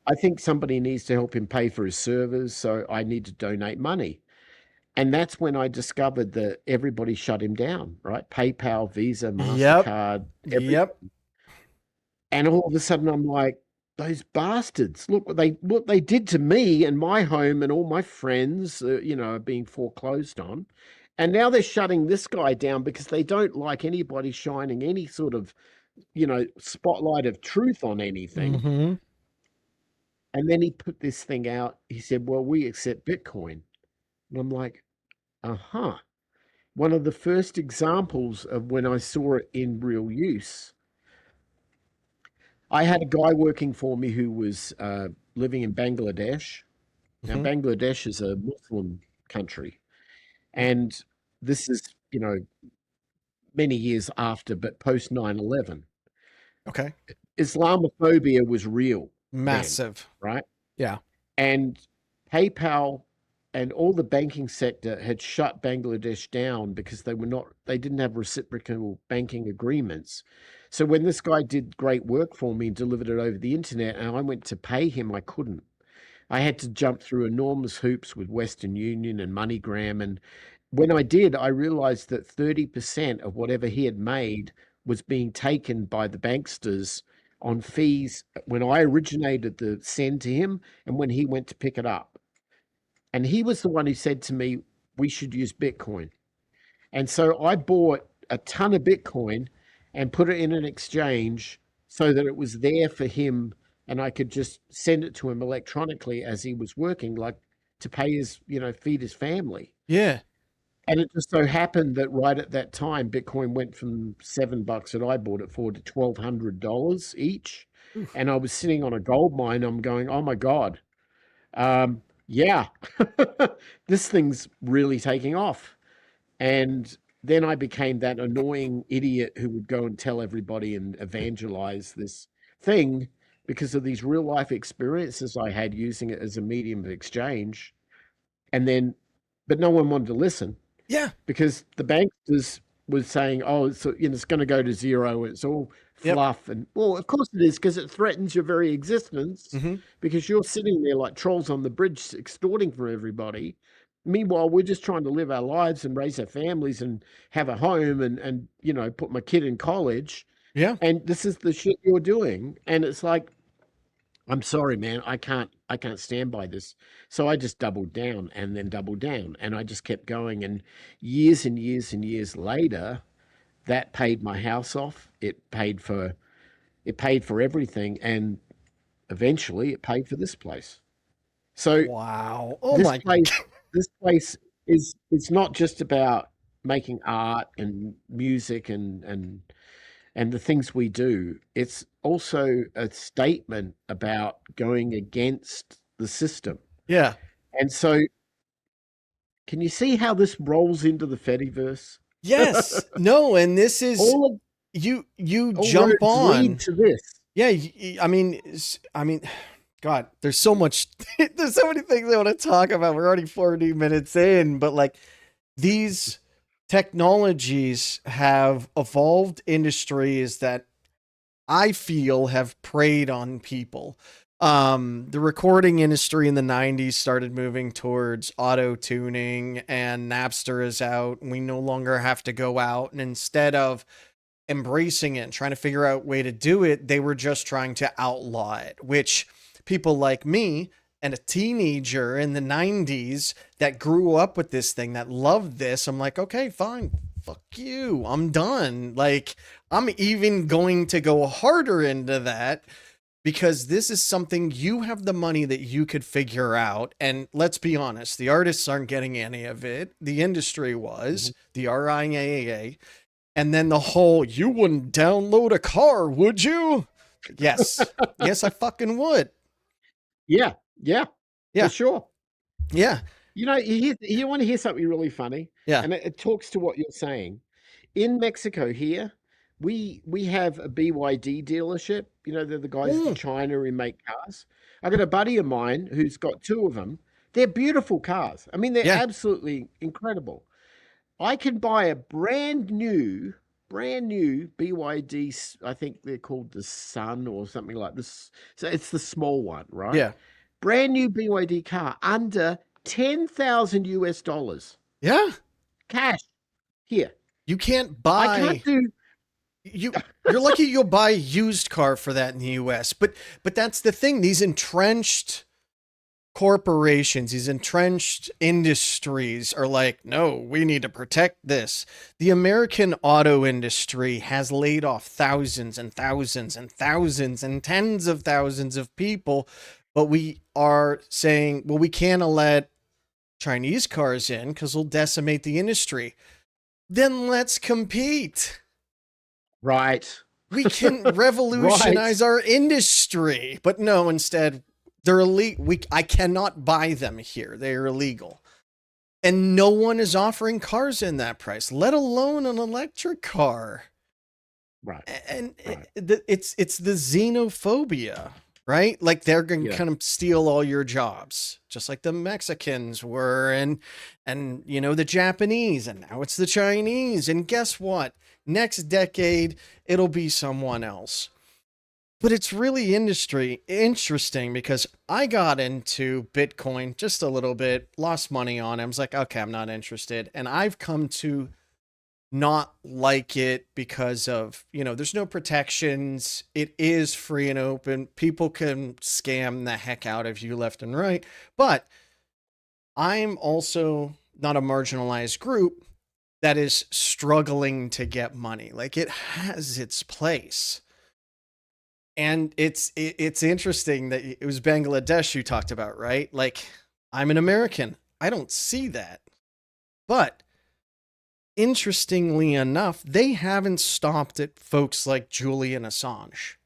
I think somebody needs to help him pay for his servers. So I need to donate money. And that's when I discovered that everybody shut him down, right? PayPal, Visa, Yep. MasterCard, every, Yep. and all of a sudden I'm like, those bastards, look what they did to me and my home and all my friends, are being foreclosed on. And now they're shutting this guy down because they don't like anybody shining any sort of, spotlight of truth on anything. Mm-hmm. And then he put this thing out. He said, well, we accept Bitcoin. And I'm like, uh-huh. One of the first examples of when I saw it in real use. I had a guy working for me who was living in Bangladesh. Now, Mm-hmm. Bangladesh is a Muslim country, and this is, many years after, but post 9/11. Okay. Islamophobia was real then, Massive. right? Yeah. And PayPal and all the banking sector had shut Bangladesh down because they didn't have reciprocal banking agreements. So when this guy did great work for me and delivered it over the internet and I went to pay him, I couldn't. I had to jump through enormous hoops with Western Union and MoneyGram. And when I did, I realized that 30% of whatever he had made was being taken by the banksters on fees when I originated the send to him and when he went to pick it up. And he was the one who said to me, we should use Bitcoin. And so I bought a ton of Bitcoin and put it in an exchange so that it was there for him and I could just send it to him electronically as he was working, like to pay his, feed his family. Yeah. And it just so happened that right at that time, Bitcoin went from $7 that I bought it for to $1,200 each. Oof. And I was sitting on a gold mine. I'm going, oh my God. Yeah, this thing's really taking off. And then I became that annoying idiot who would go and tell everybody and evangelize this thing because of these real life experiences I had using it as a medium of exchange. And then, but no one wanted to listen Yeah. because the banksters was saying, "Oh, it's going to go to zero. It's all Yep. fluff." And well, of course it is because it threatens your very existence Hmm. because you're sitting there like trolls on the bridge extorting from everybody. Meanwhile, we're just trying to live our lives and raise our families and have a home and put my kid in college. Yeah. And this is the shit you're doing. And it's like, I'm sorry, man. I can't stand by this. So I just doubled down and then doubled down and I just kept going. And years later, that paid my house off. It paid for everything. And eventually it paid for this place. So Wow. Oh this my. place, this place is it's not just about making art and music and the things we do. It's also a statement about going against the system. Yeah. And so, can you see how this rolls into the Fediverse? Yes. No, and this is all of you all jump roads lead on. to this. Yeah, I mean, God, there's so much there's so many things I want to talk about. We're already 40 minutes in, but like these technologies have evolved industries that I feel have preyed on people. The recording industry in the 90s started moving towards auto tuning, and Napster is out, and we no longer have to go out. And instead of embracing it and trying to figure out a way to do it, they were just trying to outlaw it, which people like me and a teenager in the 90s that grew up with this thing that loved this, I'm like, okay, fine, fuck you, I'm done. Like, I'm even going to go harder into that because this is something you have the money that you could figure out. And let's be honest, the artists aren't getting any of it. The industry was, Mhm. the RIAA. And then the whole, you wouldn't download a car, would you? Yes. Yes, I fucking would. Yeah, yeah, for Yeah. sure. Yeah. You want to hear something really funny, Yeah. and it talks to what you're saying. In Mexico here, we have a BYD dealership. They're the guys in Mm, China who make cars. I got a buddy of mine who's got two of them. They're beautiful cars. I mean, they're yeah. absolutely incredible. I can buy a brand new BYD. I think they're called the Sun or something like this. So it's the small one, right? Yeah. Brand new BYD car under 10,000 US dollars Yeah. cash here. You can't I can't buy do. you're lucky you'll buy a used car for that in the US. But that's the thing. These entrenched corporations, these entrenched industries are like, no, we need to protect this. The American auto industry has laid off thousands and thousands and thousands and tens of thousands of people, but we are saying, well, we can't let Chinese cars in because they'll decimate the industry. Then let's compete. Right. We can Right. revolutionize our industry, but no, instead they're illegal. I cannot buy them here. They are illegal. And no one is offering cars in that price, let alone an electric car. Right. And Right. it's the xenophobia, right? Like they're going to Yeah. kind of steal all your jobs, just like the Mexicans were, and the Japanese, and now it's the Chinese. And guess what? Next decade, it'll be someone else. But it's really interesting because I got into Bitcoin just a little bit, lost money on it. I was like, okay, I'm not interested. And I've come to not like it because of, there's no protections. It is free and open. People can scam the heck out of you left and right. But I'm also not a marginalized group that is struggling to get money. Like, it has its place. And it's interesting that it was Bangladesh you talked about, right? Like, I'm an American. I don't see that. But interestingly enough, they haven't stopped at folks like Julian Assange.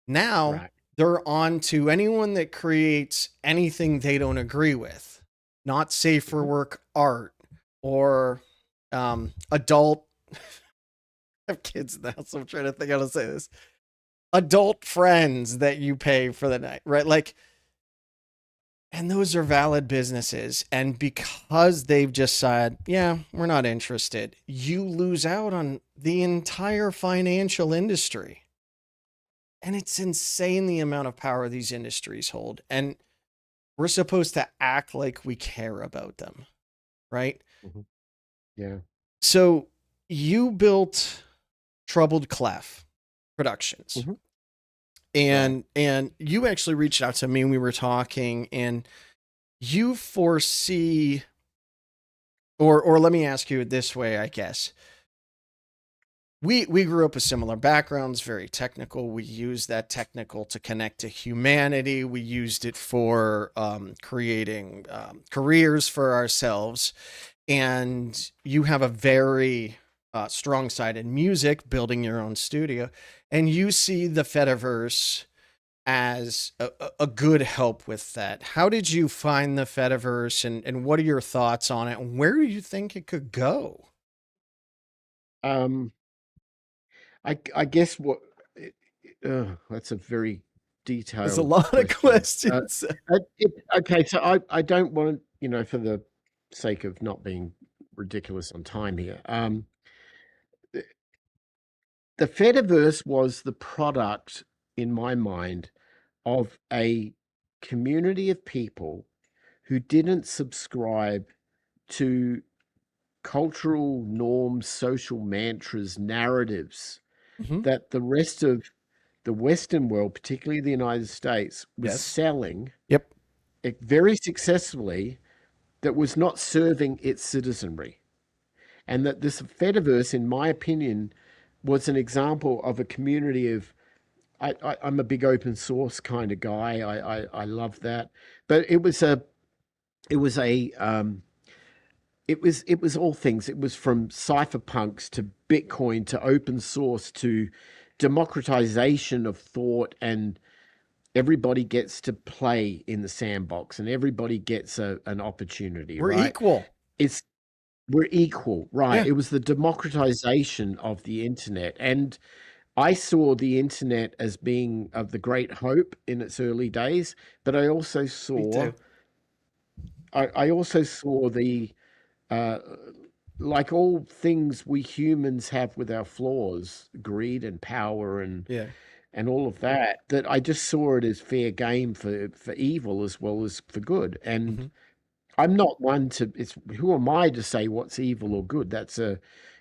Now Right. they're on to anyone that creates anything they don't agree with, not safe for Mhm. work art or adult. I have kids now, so I'm trying to think how to say this. adult friends that you pay for the night, right? Like, and those are valid businesses. And because they've just said, yeah, we're not interested, you lose out on the entire financial industry. And it's insane the amount of power these industries hold. And we're supposed to act like we care about them, right? Mhm. Yeah. So you built Troubled Clef Productions. Hmm. Right. And you actually reached out to me and we were talking, and you foresee, or let me ask you it this way, I guess. We grew up with similar backgrounds, very technical. We used that technical to connect to humanity. We used it for creating careers for ourselves. And you have a very strong side in music, building your own studio, and you see the Fediverse as a good help with that. How did you find the Fediverse, and what are your thoughts on it? And where do you think it could go? Um, I guess that's a very There's a detailed lot of question. questions. Okay, so I don't want, for the sake of not being ridiculous on time here. The the Fediverse was the product, in my mind, of a community of people who didn't subscribe to cultural norms, social mantras, narratives Hmm. that the rest of the Western world, particularly the United States, was Yes. selling Yep. it very successfully, that was not serving its citizenry. And that this Fediverse, in my opinion, was an example of a community of. I'm a big open source kind of guy. I love that, but it was a it was all things. It was from cypherpunks to Bitcoin to open source to democratization of thought, and everybody gets to play in the sandbox and everybody gets an opportunity, We're right? equal. It's We're equal, right? Yeah. It was the democratization of the internet. And I saw the internet as being of the great hope in its early days, but Me too. I also saw the uh, like all things we humans have with our flaws, greed and power Yeah. and all of that, that I just saw it as fair game for evil as well as for good. And Hmm. I'm not one to, it's who am I to say what's evil or good?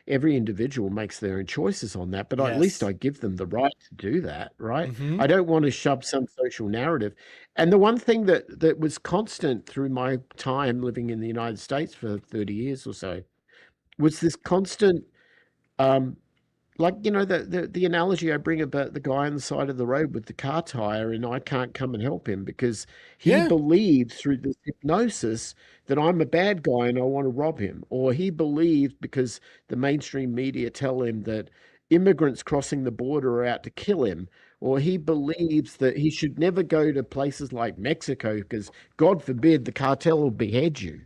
Every individual makes their own choices on that, but at least Yes. I give them the right to do that, right? Hmm. I don't want to shove some social narrative. And the one thing that was constant through my time living in the United States for 30 years or so was this constant, um, like, the analogy I bring about the guy on the side of the road with the car tire, and I can't come and help him because he Yeah. believed through this hypnosis that I'm a bad guy and I want to rob him, or he believed because the mainstream media tell him that immigrants crossing the border are out to kill him, or he believes that he should never go to places like Mexico because God forbid the cartel will behead you.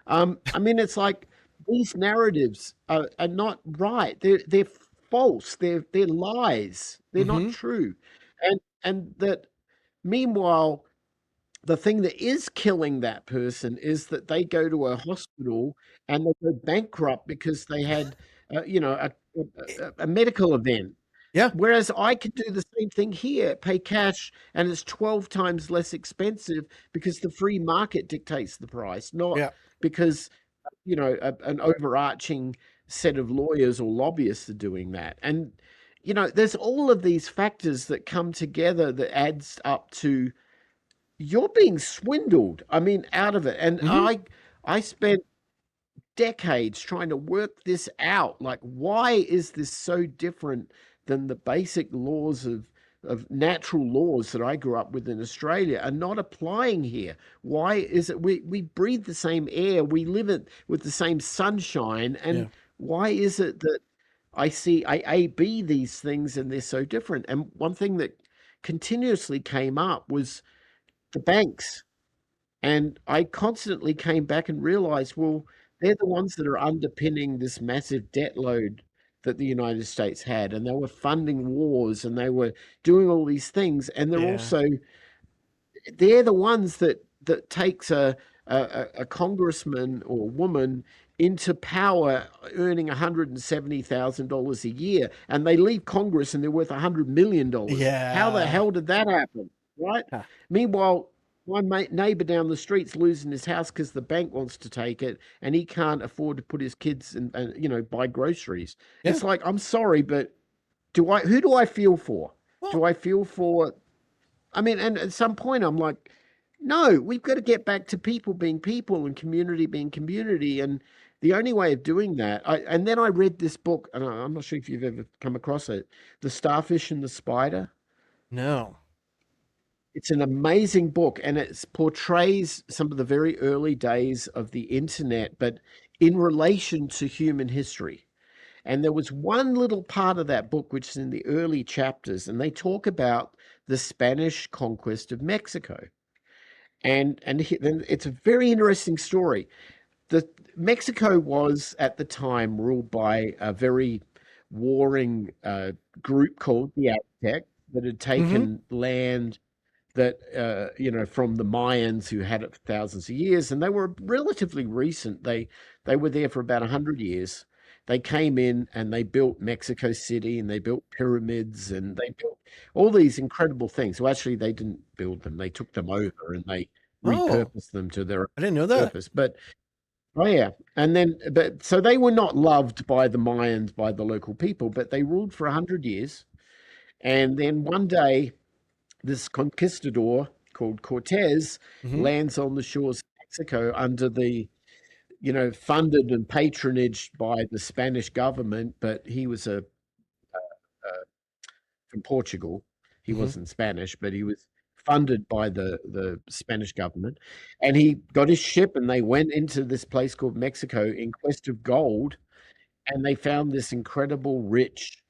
I mean, it's like these narratives are not right. They're false. They're lies. They're not Hmm. true. And that meanwhile, the thing that is killing that person is that they go to a hospital and they go bankrupt because they had, a medical event. Yeah. Whereas I could do the same thing here, pay cash, and it's 12 times less expensive because the free market dictates the price, not Yeah. because, an overarching set of lawyers or lobbyists are doing that. And, there's all of these factors that come together that adds up to you're being swindled. I mean, out of it. And Hmm. I spent decades trying to work this out. Like, why is this so different than the basic laws of natural laws that I grew up with in Australia are not applying here? Why is it we breathe the same air, we live it with the same sunshine, Yeah. and why is it that I A B these things and they're so different? And one thing that continuously came up was the banks. And I constantly came back and realized, well, they're the ones that are underpinning this massive debt load that the United States had, and they were funding wars, and they were doing all these things, and Yeah. they're the ones that takes a congressman or woman into power earning $170,000 a year, and they leave Congress and they're worth $100 million. How the Yeah. hell did that happen? Right? Huh. Meanwhile, my neighbor down the street's losing his house because the bank wants to take it, and he can't afford to put his kids and buy groceries. Yeah. It's like, I'm sorry, but who do I feel for? Well, Do I feel for I mean, and at some point I'm like, no, we've got to get back to people being people and community being community. And the only way of doing that, and then I read this book, and I'm not sure if you've ever come across it, The Starfish and the Spider. no. It's an amazing book, and it portrays some of the very early days of the internet, but in relation to human history. And there was one little part of that book which is in the early chapters, and they talk about the Spanish conquest of Mexico. And it's a very interesting story. The Mexico was at the time ruled by a very warring group called the Aztecs that had Mm-hmm. taken land that from the Mayans who had it for thousands of years, and they were relatively recent. They were there for about 100 years. They came in and they built Mexico City, and they built pyramids, and they built all these incredible things. Well, actually, they didn't build them; they took them over and they Oh, repurposed them to their I didn't know that. purpose. But oh yeah, and then but so they were not loved by the Mayans, by the local people, but they ruled for 100 years, and then one day this conquistador called Cortez Mm-hmm. lands on the shores of Mexico under funded and patronaged by the Spanish government, but he was from Portugal. He Mm-hmm. wasn't Spanish, but he was funded by the Spanish government. And he got his ship and they went into this place called Mexico in quest of gold. And they found this incredible, rich,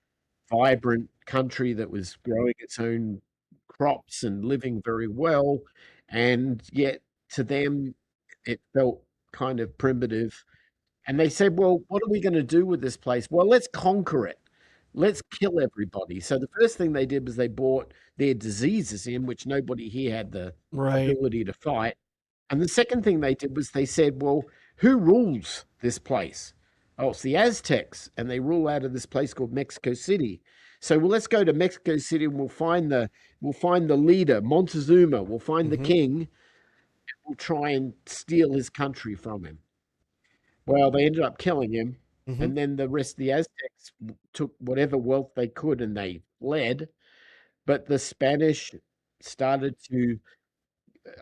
vibrant country that was growing its own crops and living very well. And yet, to them, it felt kind of primitive. And they said, well, what are we going to do with this place? Well, let's conquer it. Let's kill everybody. So the first thing they did was they brought their diseases in, which nobody here had the Right. ability to fight. And the second thing they did was they said, well, who rules this place? Oh, it's the Aztecs, and they rule out of this place called Mexico City. So well, let's go to Mexico City and we'll find the leader, Montezuma, we'll find the Mm-hmm. king, we'll try and steal his country from him. Well, they ended up killing him, Mm-hmm. and then the rest of the Aztecs took whatever wealth they could and they fled. But the Spanish started to,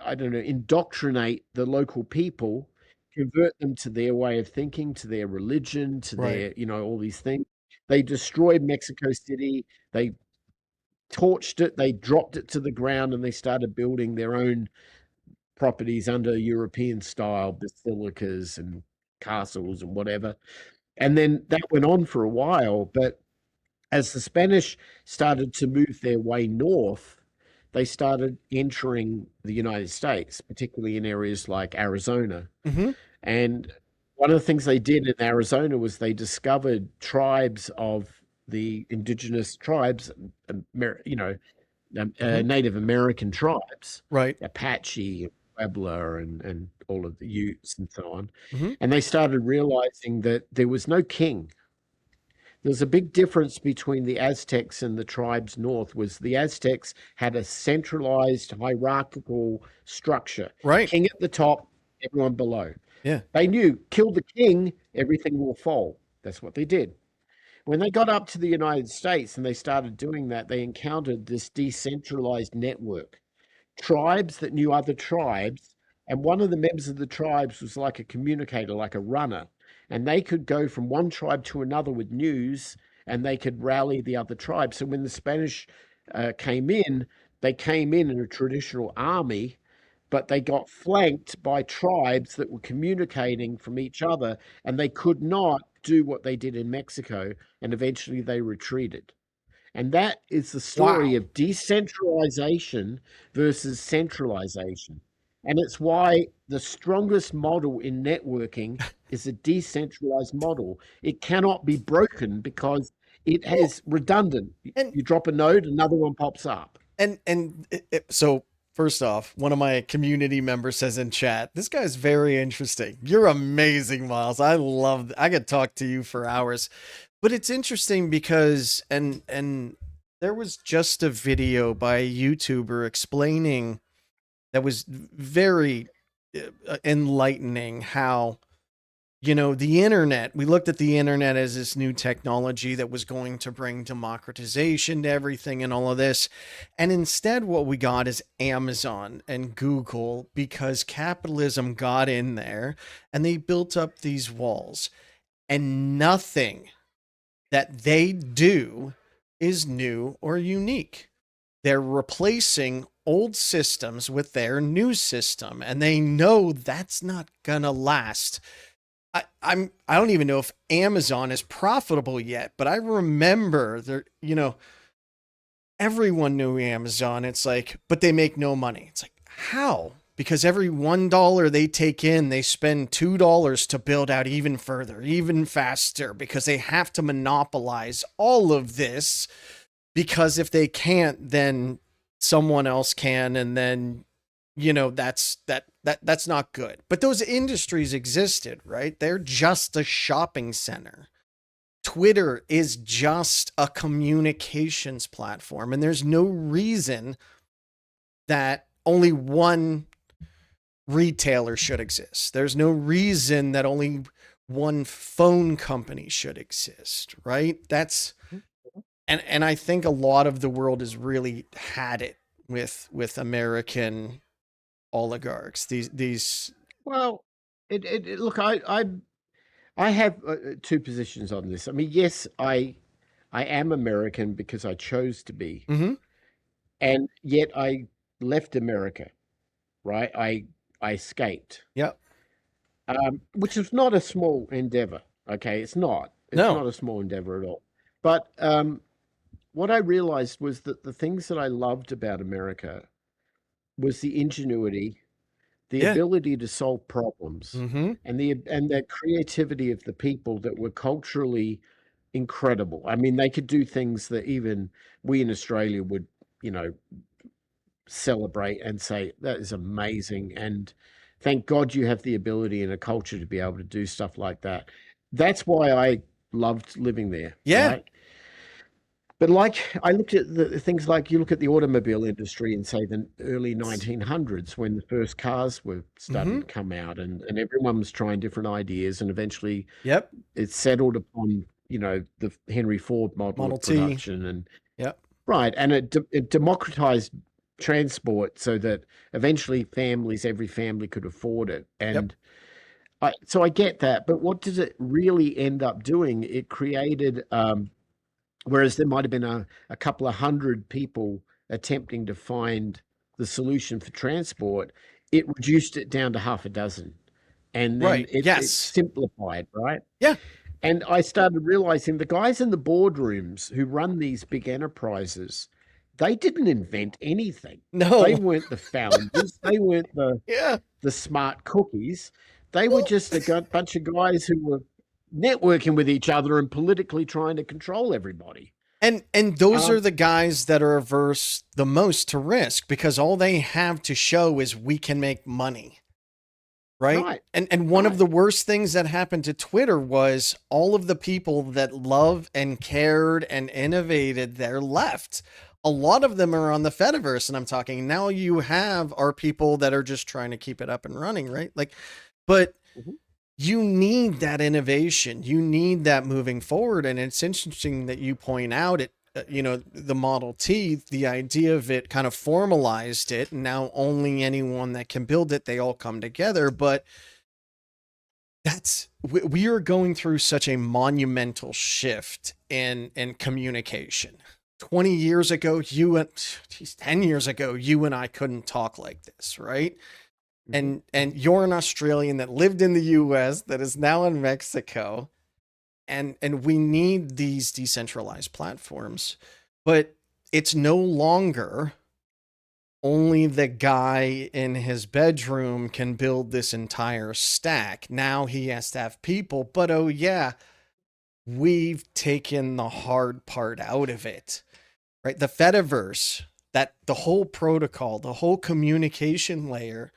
I don't know, indoctrinate the local people, convert them to their way of thinking, to their religion, to Right. all these things. They destroyed Mexico City. They torched it. They dropped it to the ground, and they started building their own properties under European style basilicas and castles and whatever. And then that went on for a while. But as the Spanish started to move their way north, they started entering the United States, particularly in areas like Arizona. Mm-hmm. And one of the things they did in Arizona was they discovered tribes of the indigenous tribes, Mm-hmm. Native American tribes, Right. Apache, Pueblo, and all of the Utes and so on. Mm-hmm. And they started realizing that there was no king. There's a big difference between the Aztecs and the tribes north was the Aztecs had a centralized hierarchical structure. Right. King at the top, everyone below. Yeah. They knew kill the king, everything will fall. That's what they did. When they got up to the United States and they started doing that, they encountered this decentralized network tribes that knew other tribes. And one of the members of the tribes was like a communicator, like a runner. And they could go from one tribe to another with news and they could rally the other tribes. So when the Spanish came in, they came in a traditional army, but they got flanked by tribes that were communicating from each other and they could not do what they did in Mexico. And eventually they retreated. And that is the story Wow. of decentralization versus centralization. And it's why the strongest model in networking is a decentralized model. It cannot be broken because it Well, has redundant. and You drop a node, another one pops up. so first off, one of my community members says in chat, "This guy's very interesting. You're amazing, Myles. I could talk to you for hours." But it's interesting because and there was just a video by a YouTuber explaining that was very enlightening how the internet, we looked at the internet as this new technology that was going to bring democratization to everything and all of this. And instead, what we got is Amazon and Google because capitalism got in there and they built up these walls. And nothing that they do is new or unique. They're replacing old systems with their new system, and they know that's not gonna last. I don't even know if Amazon is profitable yet, but I remember everyone knew Amazon. It's like, but they make no money. It's like, how? Because every $1 they take in, they spend $2 to build out even further, even faster, because they have to monopolize all of this. Because if they can't, then someone else can, and then that's not good. But those industries existed, right? They're just a shopping center. Twitter is just a communications platform, and there's no reason that only one retailer should exist. There's no reason that only one phone company should exist, right? That's and I think a lot of the world has really had it with American oligarchs. These Well, look, I have two positions on this. I mean, yes, I am American because I chose to be, mm-hmm. and yet I left America, right? I escaped, Yep. which is not a small endeavor. Okay, it's not. It's No. not a small endeavor at all. But what I realized was that the things that I loved about America was the ingenuity, the Yeah. ability to solve problems, Mm-hmm. and the creativity of the people that were culturally incredible. I mean, they could do things that even we in Australia would, you know, celebrate and say that is amazing. And thank God you have the ability and a culture to be able to do stuff like that. That's why I loved living there, Yeah. right? But like I looked at the things like you look at the automobile industry in say the early 1900s when the first cars were starting Mm-hmm. to come out and everyone was trying different ideas and eventually Yep. it settled upon, the Henry Ford model Model of T. production and Yep. right. And it democratized transport so that eventually every family could afford it. Yep. And so I get that. But what does it really end up doing? It created, whereas there might have been a couple of hundred people attempting to find the solution for transport, it reduced it down to half a dozen. And then Right. it Yes. simplified, right? Yeah. And I started realizing the guys in the boardrooms who run these big enterprises, they didn't invent anything. They No. weren't the founders. They weren't Yeah. the smart cookies. They were Well, just a bunch of guys who were networking with each other and politically trying to control everybody. and those are Um, the guys that are averse the most to risk because all they have to show is we can make money. Right? right, And one of right. the worst things that happened to Twitter was all of the people that love and cared and innovated there left. A lot of them are on the Fediverse, and I'm talking now you have our people that are just trying to keep it up and running, right? Like, but Mhm. you need that innovation. You need that moving forward. And it's interesting that you point out it, the Model T, the idea of it kind of formalized it. And now only anyone that can build it, they all come together. But we are going through such a monumental shift in communication. 20 years ago, 10 years ago, you and I couldn't talk like this, right? Mhm. And you're an Australian that lived in the US that is now in Mexico, and we need these decentralized platforms, but it's no longer only the guy in his bedroom can build this entire stack. Now he has to have people, but oh yeah, we've taken the hard part out of it, right? The Fediverse, that the whole protocol, the whole communication layer,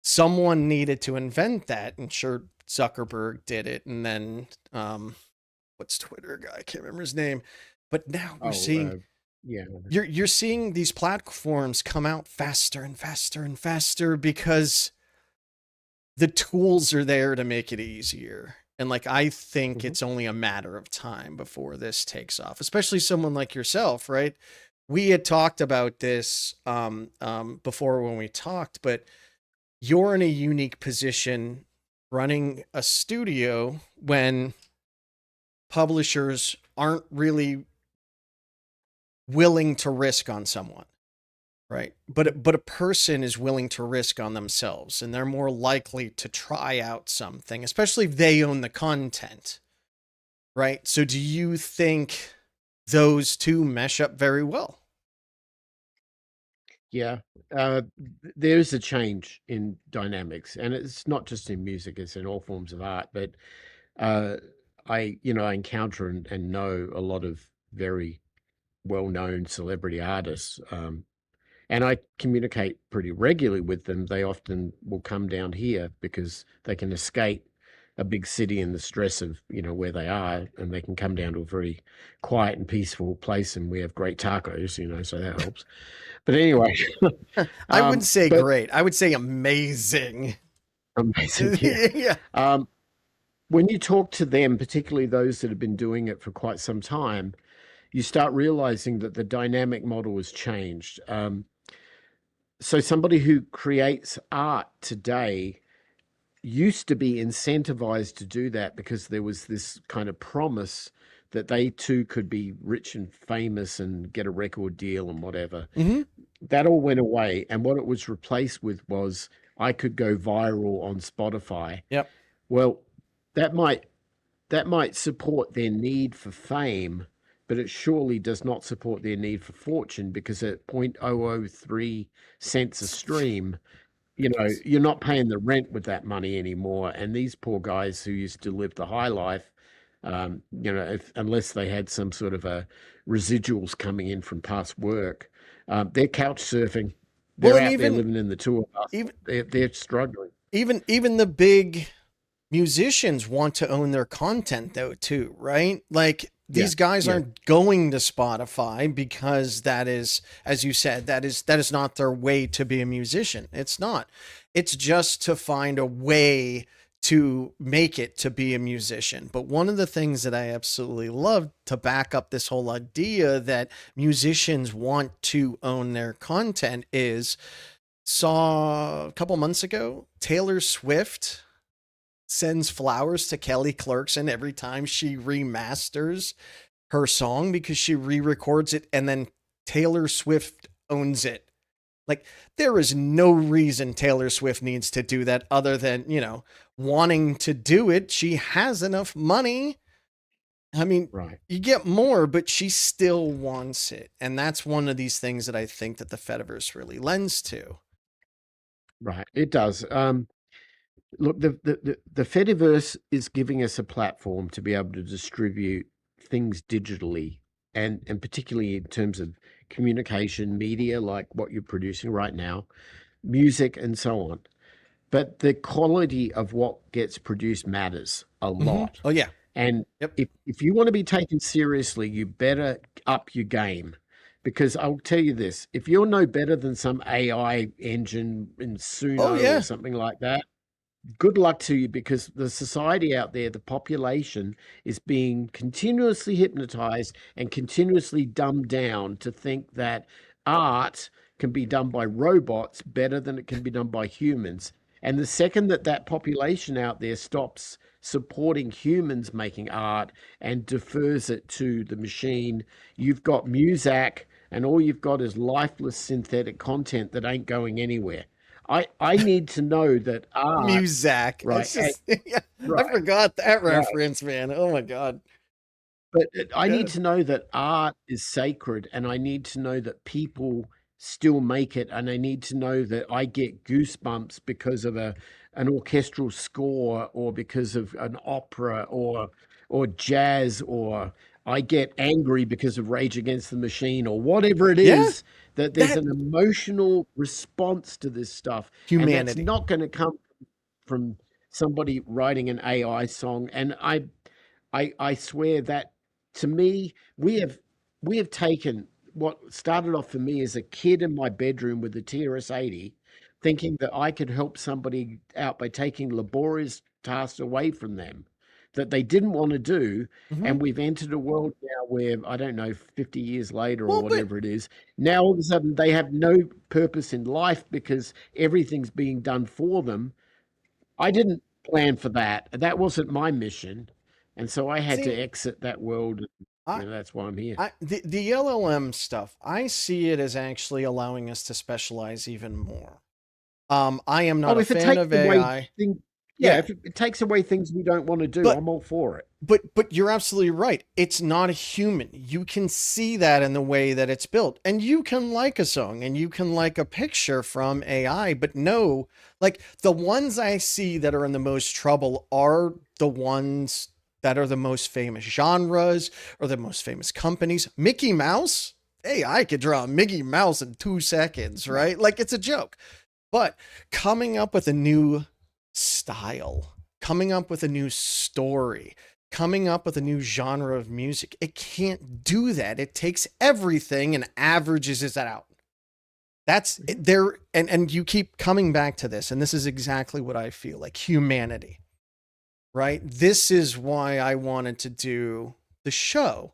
someone needed to invent that. And sure, Zuckerberg did it. And then, what's Twitter guy? I can't remember his name. But now we're Oh, seeing yeah. you're seeing these platforms come out faster and faster and faster because the tools are there to make it easier. And like, I think Hmm. it's only a matter of time before this takes off, especially someone like yourself, right? We had talked about this before when we talked, but you're in a unique position running a studio when publishers aren't really willing to risk on someone. Right. But a person is willing to risk on themselves, and they're more likely to try out something, especially if they own the content. Right. So do you think those two mesh up very well? Yeah, there's a change in dynamics, and it's not just in music; it's in all forms of art. But uh, I encounter and know a lot of very well-known celebrity artists, and I communicate pretty regularly with them. They often will come down here because they can escape a big city and the stress of where they are, and they can come down to a very quiet and peaceful place, and we have great tacos, so that helps. But anyway, I would say but great. I would say amazing. amazing, yeah. Yeah. Um, when you talk to them, particularly those that have been doing it for quite some time, you start realizing that the dynamic model has changed. So somebody who creates art today used to be incentivized to do that because there was this kind of promise that they too could be rich and famous and get a record deal and whatever. Hmm. That all went away. And what it was replaced with was I could go viral on Spotify. Yep. Well, that might that might support their need for fame, but it surely does not support their need for fortune because at 0.003 cents a stream, you're not paying the rent with that money anymore. And these poor guys who used to live the high life, unless they had some sort of a residuals coming in from past work, they're couch surfing. Well, They're and out there even living in the tour bus. even They're struggling. even the big musicians want to own their content though too, right? Like Yeah, these guys yeah, aren't going to Spotify because that is, as you said, that is not their way to be a musician. It's not. It's just to find a way to make it to be a musician. But one of the things that I absolutely love to back up this whole idea that musicians want to own their content is saw a couple months ago Taylor Swift sends flowers to Kelly Clarkson every time she remasters her song because she re-records it and then Taylor Swift owns it. Like there is no reason Taylor Swift needs to do that other than, wanting to do it. She has enough money. I mean, right, you get more, but she still wants it. And that's one of these things that I think that the Fediverse really lends to. right. It does. Look, the Fediverse is giving us a platform to be able to distribute things digitally, and particularly in terms of communication, media, like what you're producing right now, music, and so on. But the quality of what gets produced matters a Mm-hmm. lot. Oh yeah. And Yep. if you want to be taken seriously, you better up your game. Because I'll tell you this, if you're no better than some AI engine in Oh Suno or yeah. something like that, good luck to you because the society out there, the population, is being continuously hypnotized and continuously dumbed down to think that art can be done by robots better than it can be done by humans. And the second that that population out there stops supporting humans making art and defers it to the machine, you've got Muzak, and all you've got is lifeless synthetic content that ain't going anywhere. I need to know that art, Muzak. right, That's just yeah, I right, forgot that right. reference, man. Oh my god. But I need Yeah. to know that art is sacred, and I need to know that people still make it, and I need to know that I get goosebumps because of an orchestral score, or because of an opera, or jazz, or I get angry because of Rage Against the Machine, or whatever it Yeah, is, that there's that an emotional response to this stuff. And that's humanity. not going to come from somebody writing an AI song. And I swear that, to me, we have taken what started off for me as a kid in my bedroom with the TRS-80, thinking that I could help somebody out by taking laborious tasks away from them that they didn't want to do. Mhm. And we've entered a world now where, I don't know, 50 years later or Well, but whatever it is, now all of a sudden they have no purpose in life because everything's being done for them. I didn't plan for that. That wasn't my mission. And so I had to see, exit that world. I, That's why I'm here. the LLM stuff, I see it as actually allowing us to specialize even more. I am not Oh, a if it fan takes of away AI. things, yeah, Yeah, if it takes away things we don't want to do, but I'm all for it. but you're absolutely right. It's not a human. You can see that in the way that it's built. And you can like a song and you can like a picture from AI, but no, like the ones I see that are in the most trouble are the ones that are the most famous genres or the most famous companies. Mickey Mouse? Hey, I could draw a Mickey Mouse in 2 seconds, Yeah. right? Like it's a joke. But coming up with a new style, coming up with a new story, coming up with a new genre of music, it can't do that. It takes everything and averages it out. That's Mhm. there, and you keep coming back to this, and this is exactly what I feel like humanity, right? This is why I wanted to do the show.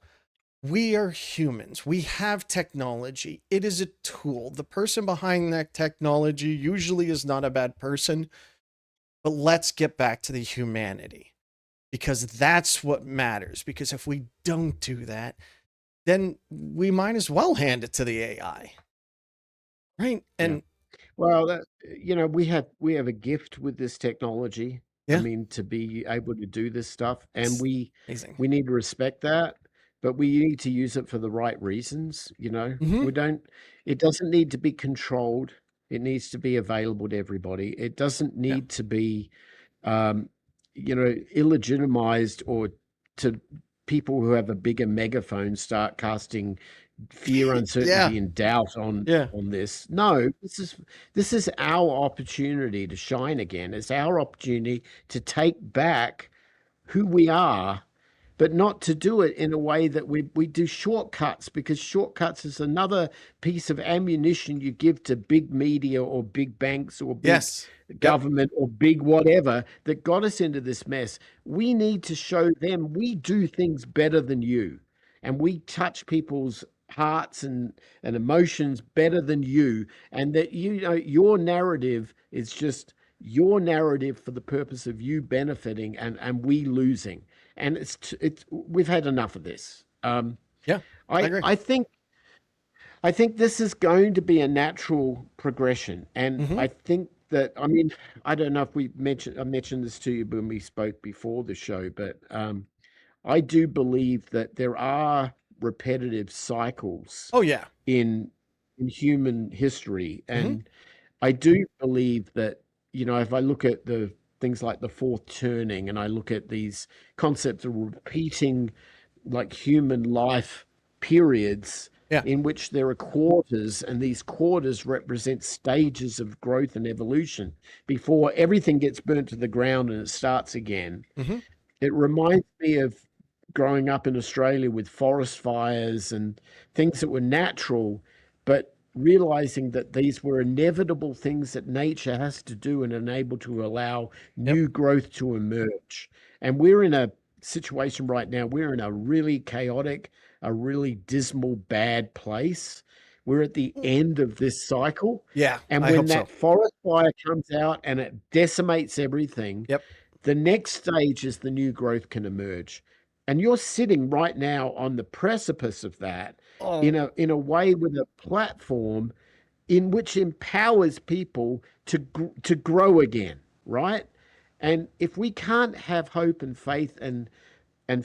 We are humans. We have technology. It is a tool. The person behind that technology usually is not a bad person, but let's get back to the humanity because that's what matters. Because if we don't do that, then we might as well hand it to the AI, right? Yeah. And Well, we have a gift with this technology. I yeah, mean, to be able to do this stuff, and it's we amazing. we need to respect that, but we need to use it for the right reasons, you know. Hmm. We don't It doesn't need to be controlled. It needs to be available to everybody. It doesn't Yeah. need to be um, illegitimized, or to people who have a bigger megaphone start casting fear, Yeah. uncertainty, and doubt on Yeah. this. No, this is our opportunity to shine again. It's our opportunity to take back who we are, but not to do it in a way that we do shortcuts, because shortcuts is another piece of ammunition you give to big media, or big banks, or big Yes. Yep. government, or big whatever that got us into this mess. We need to show them we do things better than you, and we touch people's hearts and emotions better than you, and that, your narrative is just your narrative for the purpose of you benefiting, and we losing. And it's we've had enough of this. Yeah. I I agree. I think I think this is going to be a natural progression, and Hmm. I think that, I mean, I don't know if I mentioned this to you when we spoke before the show, but I do believe that there are repetitive cycles Oh yeah. in human history, Hmm. and I do believe that, if I look at the things like the fourth turning, and I look at these concepts of repeating, like, human life periods Yeah. in which there are quarters, and these quarters represent stages of growth and evolution before everything gets burnt to the ground and it starts again. Hmm. It reminds me of growing up in Australia with forest fires and things that were natural, but realizing that these were inevitable things that nature has to do and enable to allow Yep. new growth to emerge. And we're in a situation right now, we're in a really chaotic, a really dismal, bad place. We're at the end of this cycle. Yeah. And I when hope that so. forest fire comes out and it decimates everything, Yep. the next stage is the new growth can emerge. And you're sitting right now on the precipice of that, in Oh. a way, with a platform in which empowers people to grow again, right? And if we can't have hope and faith, and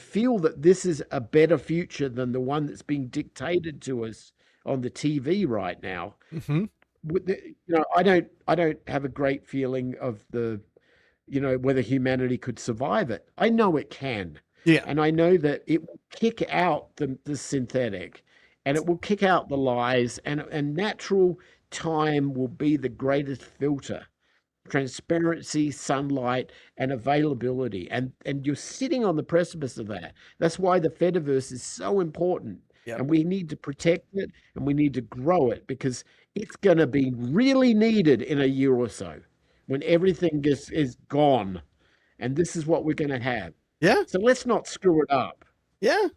feel that this is a better future than the one that's being dictated to us on the TV right now. Hmm. I don't have a great feeling of whether humanity could survive it. I know it can. Yeah. And I know that it will kick out the synthetic, and it will kick out the lies, and natural time will be the greatest filter. Transparency, sunlight, and availability. And you're sitting on the precipice of that. That's why the Fediverse is so important. Yep. And we need to protect it, and we need to grow it, because it's going to be really needed in a year or so when everything is gone. And this is what we're going to have. Yeah. So let's not screw it up. Yeah.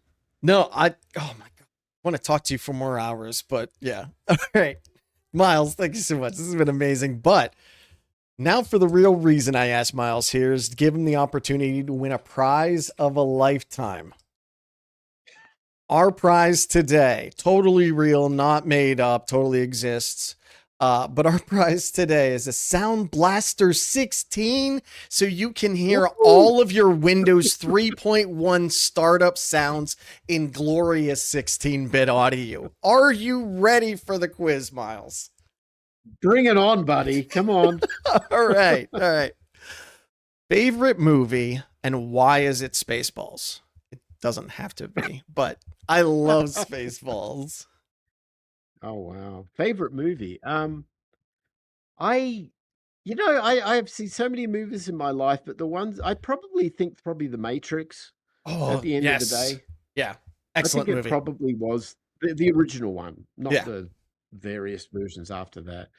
No, oh my God. I want to talk to you for more hours, but yeah. All right. Myles, thank you so much. This has been amazing. But now for the real reason I asked Myles here is to give him the opportunity to win a prize of a lifetime. Our prize today, totally real, not made up, totally exists. But our prize today is a Sound Blaster 16, so you can hear all of your Windows 3.1 startup sounds in glorious 16-bit audio. Are you ready for the quiz, Myles? Bring it on, buddy. Come on. All right. All right. Favorite movie and why is it Spaceballs? It doesn't have to be, but I love Spaceballs. Oh wow. Favorite movie. I I have seen so many movies in my life, but the ones I probably think probably The Matrix at Oh, the end of the yes. day. Yeah. I think Excellent it movie. probably was the original one, not Yeah. the various versions after that.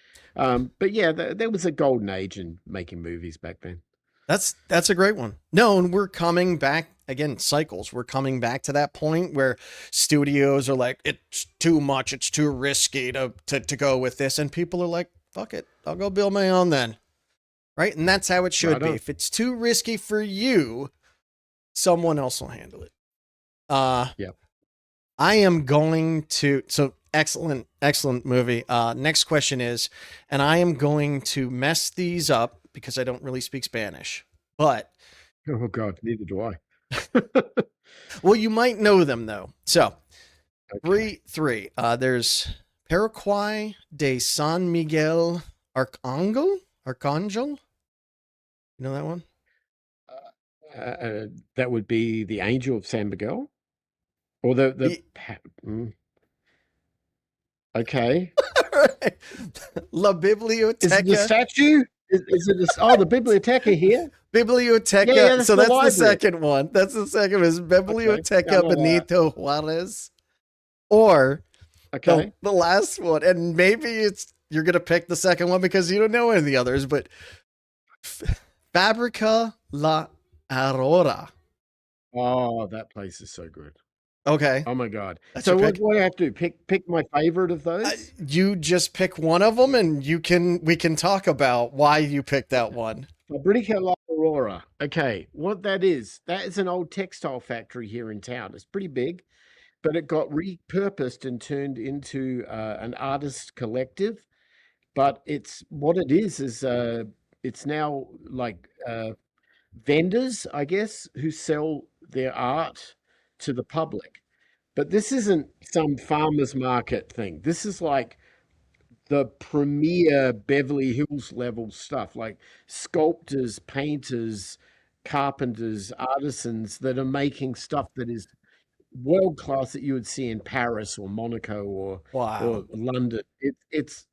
But yeah, there was a golden age in making movies back then. That's a great one. No, and we're coming back again, cycles. We're coming back to that point where studios are like, it's too much, it's too risky to go with this. And people are like, fuck it, I'll go build my own then. Right? And that's how it should Right be. on. If it's too risky for you, someone else will handle it. Yeah. I am going to so excellent movie. Next question is, and I am going to mess these up because I don't really speak Spanish. But Oh God, neither do I. well, you might know them though. So Okay. three. There's Paraguay de San Miguel Arcangel. You know that one? That would be the Angel of San Miguel, or Ye- okay. La Is it the Biblioteca. statue? Is it the Biblioteca here? Yeah, Biblioteca. that's So the that's the library. second one. That's the second one. Is Okay, yeah, I Biblioteca know that. Benito Juarez. Or Okay. the last one. And maybe you're gonna pick the second one because you don't know any of the others, but Fabrica La Aurora. Oh, that place is so good. Okay. Oh my God. That's So your pick. what do I have to do? Pick my favorite of those? You just pick one of them and we can talk about why you picked that one. Fabrica La Aurora. Okay, what that is an old textile factory here in town. It's pretty big, but it got repurposed and turned into an artist collective. But it's what it is it's now like vendors, I guess, who sell their art to the public. But this isn't some farmer's market thing. This is like the premier Beverly Hills level stuff, like sculptors, painters, carpenters, artisans that are making stuff that is world class that you would see in Paris or Monaco Wow. or London. It's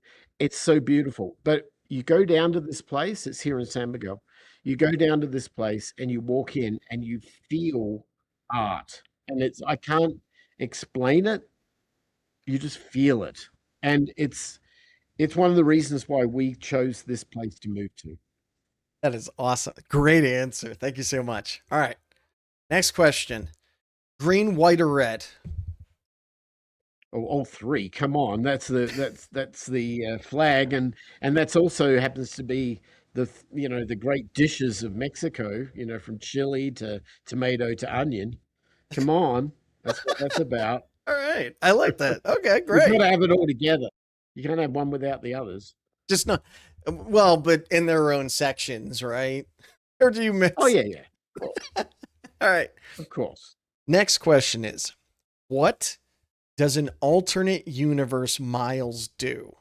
so beautiful. But you go down to this place, it's here in San Miguel. You go down to this place and you walk in and you feel art. And I can't explain it. You just feel it. And it's one of the reasons why we chose this place to move to. That is awesome. Great answer. Thank you so much. All right. Next question. Green, white, or red? Oh, all three. Come on, that's the flag, and that's also happens to be the great dishes of Mexico. From chili to tomato to onion. Come on, that's what that's about. All right. I like that. Okay, You've got great. to have it all together. You can't have one without the others. Just not well, but in their own sections, right? Or do you Oh mix? yeah, yeah, of course, All right. of course. Next question is what does an alternate universe Myles do?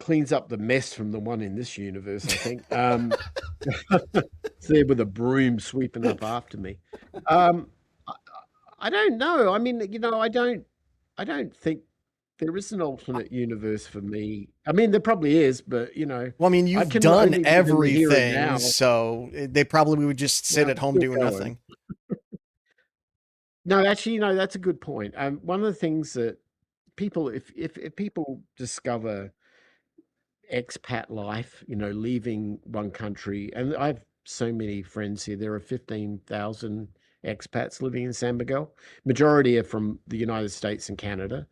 Cleans up the mess from the one in this universe, I think. It's there with a broom sweeping up after me. Um, I, I don't know. I mean, I don't think there is an alternate universe for me. I mean, there probably is, but Well, I mean, I you've can done only live in the here and everything, now. so they probably would just Yeah, sit I'm at home still doing going. nothing. No, actually, that's a good point. One of the things that people, if people discover expat life, leaving one country. And I have so many friends here. There are 15,000 expats living in San Miguel. Majority are from the United States and Canada.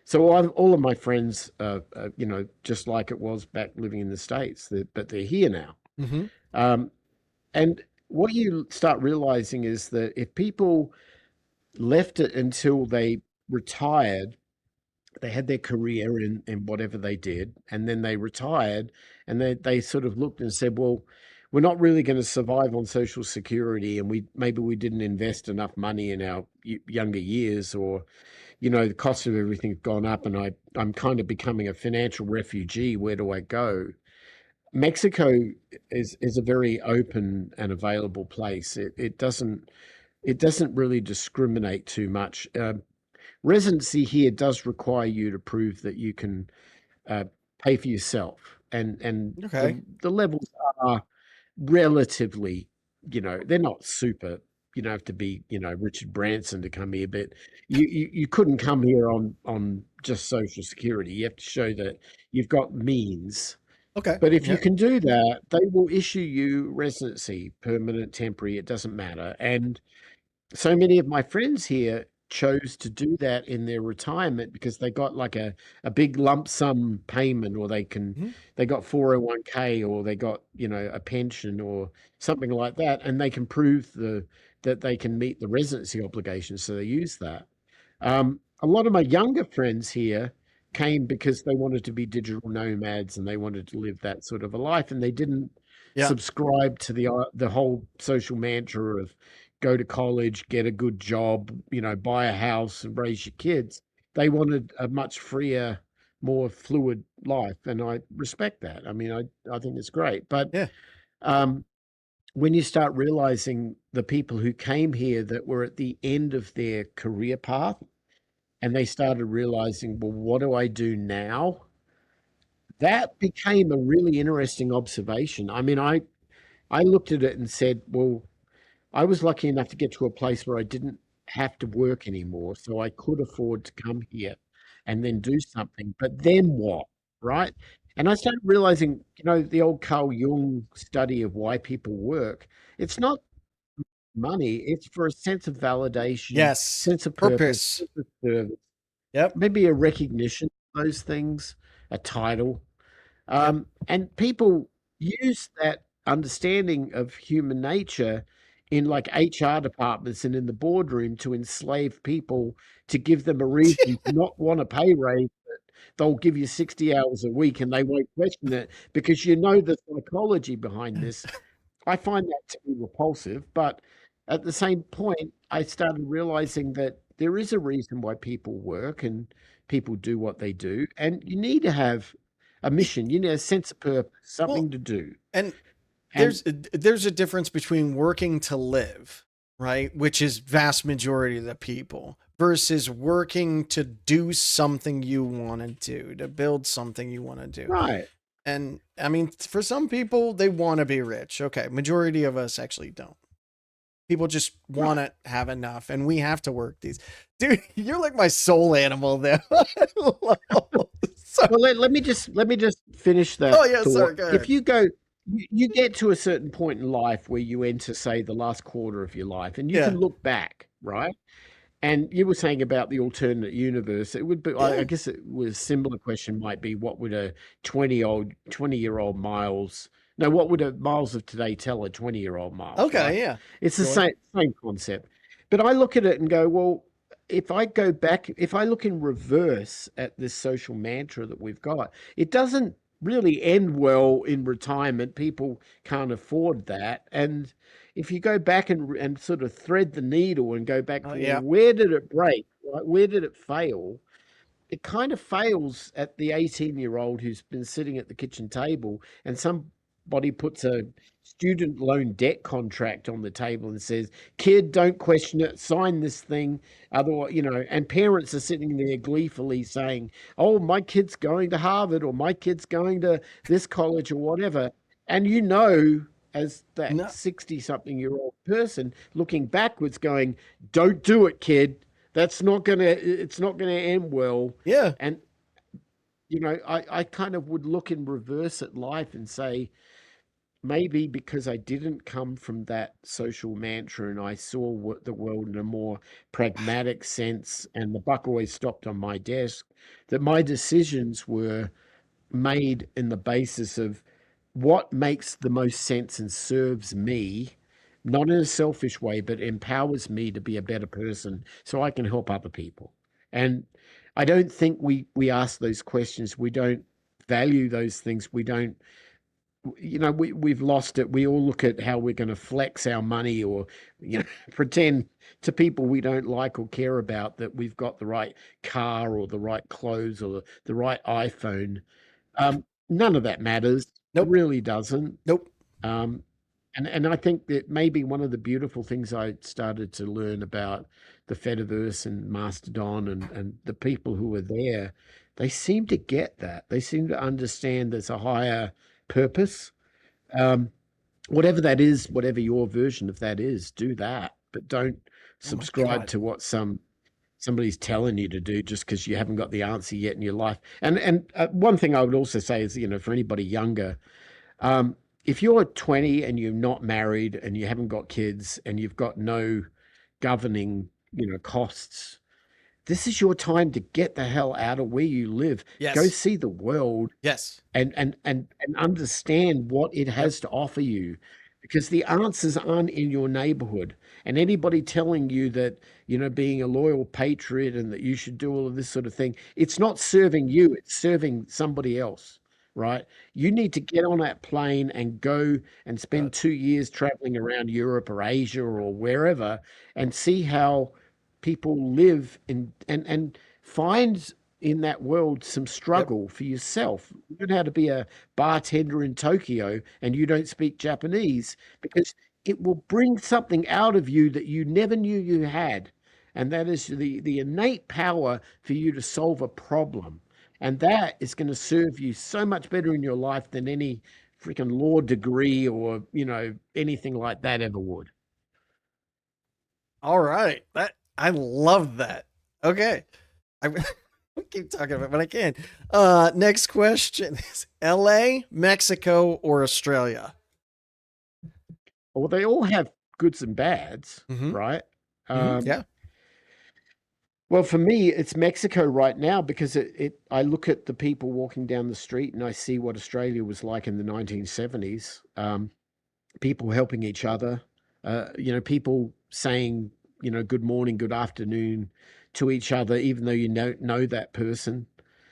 So all of my friends, just like it was back living in the States, but they're here now. Hmm. Um, and what you start realizing is that if people left it until they retired, they had their career in whatever they did, and then they retired, and they sort of looked and said, well, we're not really going to survive on social security, and we didn't invest enough money in our younger years, or the cost of everything's gone up, and I'm kind of becoming a financial refugee. Where do I go? Mexico is a very open and available place. It doesn't really discriminate too much. Residency here does require you to prove that you can uh, pay for yourself, and Okay. the levels are relatively, they're not super. You don't have to be, Richard Branson to come here, but you couldn't come here on just Social Security. You have to show that you've got means. Okay. But if you Yeah. can do that, they will issue you residency, permanent, temporary, it doesn't matter. And so many of my friends here chose to do that in their retirement because they got like a big lump sum payment, or Mhm. they got 401k, or they got, a pension or something like that, and they can prove that they can meet the residency obligations, so they use that. A lot of my younger friends here came because they wanted to be digital nomads, and they wanted to live that sort of a life, and they didn't Yeah. subscribe to the whole social mantra of go to college, get a good job, buy a house and raise your kids. They wanted a much freer, more fluid life, and I respect that. I mean, I think it's great, but Yeah. um, when you start realizing the people who came here that were at the end of their career path, and they started realizing, well, what do I do now? That became a really interesting observation. I mean, I looked at it and said, well, I was lucky enough to get to a place where I didn't have to work anymore, so I could afford to come here and then do something. But then what, right? And I started realizing, the old Carl Jung study of why people work. It's not money; it's for a sense of validation, Yes. sense of purpose, Purpose. sense of service, Yep. maybe a recognition of those things, a title. Yep. And people use that understanding of human nature in like HR departments and in the boardroom to enslave people, to give them a reason to not want a pay raise. They'll give you 60 hours a week and they won't question it because the psychology behind this. I find that to be repulsive, but at the same point, I started realizing that there is a reason why people work and people do what they do, and you need to have a mission, a sense of purpose, Well, something to do. and And there's a difference between working to live, right, which is vast majority of the people, versus working to do something you want to do, to build something you want to do. right, And I mean, for some people, they want to be rich. Okay, majority of us actually don't. People just want right. to have enough, and we have to work these. Dude, you're like my soul animal there. So, Well, let me just finish oh that yeah, sorry, thought. go If ahead. you get to a certain point in life where you enter, say, the last quarter of your life, and you can Yeah, look back, right? And you were saying about the alternate universe. It would be, I yeah. guess it was a similar question might be, what would a 20-year-old Miles, no, what would a Miles of today tell a 20-year-old Miles, right? Okay, yeah. It's the Go on. same concept. But I look at it and go, well, if I go back, if I look in reverse at this social mantra that we've got, it doesn't really end well in retirement. People can't afford that. And if you go back and sort of thread the needle and go back, well, Yeah. where did it break? Right? Where did it fail? It kind of fails at the 18-year-old who's been sitting at the kitchen table and somebody puts a student loan debt contract on the table and says, kid, don't question it, sign this thing. Otherwise, and parents are sitting there gleefully saying, oh, my kid's going to Harvard or my kid's going to this college or whatever. And as that No. 60 something year old person looking backwards going, don't do it, kid. It's not gonna end well. Yeah. And I kind of would look in reverse at life and say, maybe because I didn't come from that social mantra and I saw what the world in a more pragmatic sense, and the buck always stopped on my desk, that my decisions were made in the basis of what makes the most sense and serves me, not in a selfish way, but empowers me to be a better person so I can help other people. And I don't think we ask those questions. We don't value those things. We don't, we've lost it. We all look at how we're going to flex our money or, pretend to people we don't like or care about that we've got the right car or the right clothes or the right iPhone. None of that matters. It Nope. really doesn't. Nope. Um, and I think that maybe one of the beautiful things I started to learn about the Fediverse and Mastodon and the people who were there, they seem to get that. They seem to understand there's a higher purpose. Um, Whatever that is, whatever your version of that is, do that. But don't Oh my subscribe God. to what somebody's telling you to do just because you haven't got the answer yet in your life. And one thing I would also say is, for anybody younger, if you're 20 and you're not married and you haven't got kids and you've got no governing, costs, this is your time to get the hell out of where you live. Go Yes. see the world Yes. and understand what it Yep. has to offer you, because the answers aren't in your neighborhood. And anybody telling you that, being a loyal patriot and that you should do all of this sort of thing, it's not serving you, it's serving somebody else, right? You need to get on that plane and go and God. spend 2 years traveling around Europe or Asia or wherever and see how people live and find in that world some Yep. struggle for yourself. Learn how to be a bartender in Tokyo and you don't speak Japanese, because it will bring something out of you that you never knew you had. And that is the innate power for you to solve a problem. And that is going to serve you so much better in your life than any freaking law degree or, anything like that ever would. All right. That I love that. Okay. I I keep talking about it, but I can't. Next question is LA, Mexico, or Australia? Well, they all have goods and bads, Mm-hmm. right? Mm-hmm. Um, Yeah. well, for me, it's Mexico right now because I look at the people walking down the street and I see what Australia was like in the 1970s. People helping each other, people saying, good morning, good afternoon to each other, even though you don't know that person.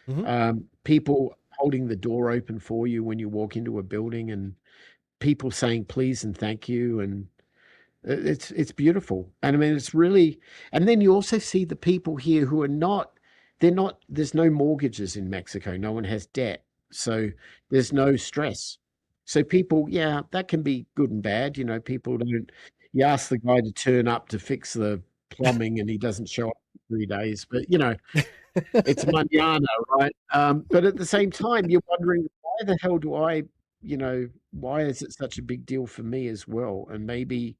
Mm-hmm. People holding the door open for you when you walk into a building, and people saying please and thank you, and it's beautiful. And I mean, it's really, and then you also see the people here who are not, they're not, there's no mortgages in Mexico. No one has debt. So there's no stress. So people, yeah, that can be good and bad. People don't, you ask the guy to turn up to fix the plumbing and he doesn't show up for 3 days, but it's manana, right? But at the same time, you're wondering, why the hell do why is it such a big deal for me as well? And maybe,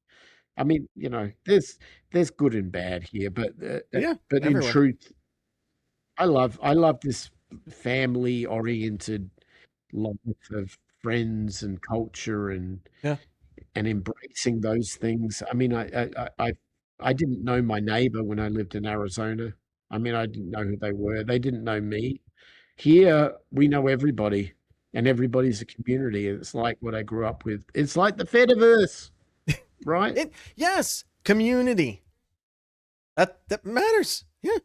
I mean, there's good and bad here, Yeah. but in Everywhere. truth, I love this family oriented life of friends and culture Yeah. and embracing those things. I mean, I didn't know my neighbor when I lived in Arizona. I mean, I didn't know who they were. They didn't know me. Here, we know everybody, and everybody's a community. It's like what I grew up with. It's like the Fediverse, right? Yes. Community. That matters. Yeah.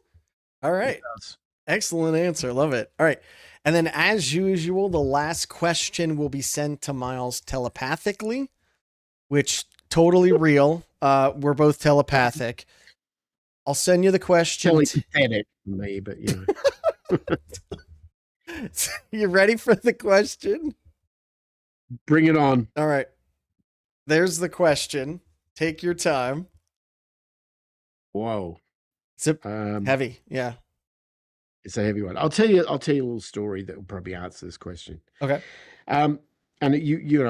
All It right. does. Excellent answer. Love it. All right. And then, as usual, the last question will be sent to Myles telepathically, which totally real. We're both telepathic. I'll send you the question. Totally pathetic for me, but You ready for the question? bring it on. All right. There's the question. Take your time. Whoa. It's Um, heavy. Yeah. it's a heavy one. I'll tell you a little story that will probably answer this question. Okay. Um, and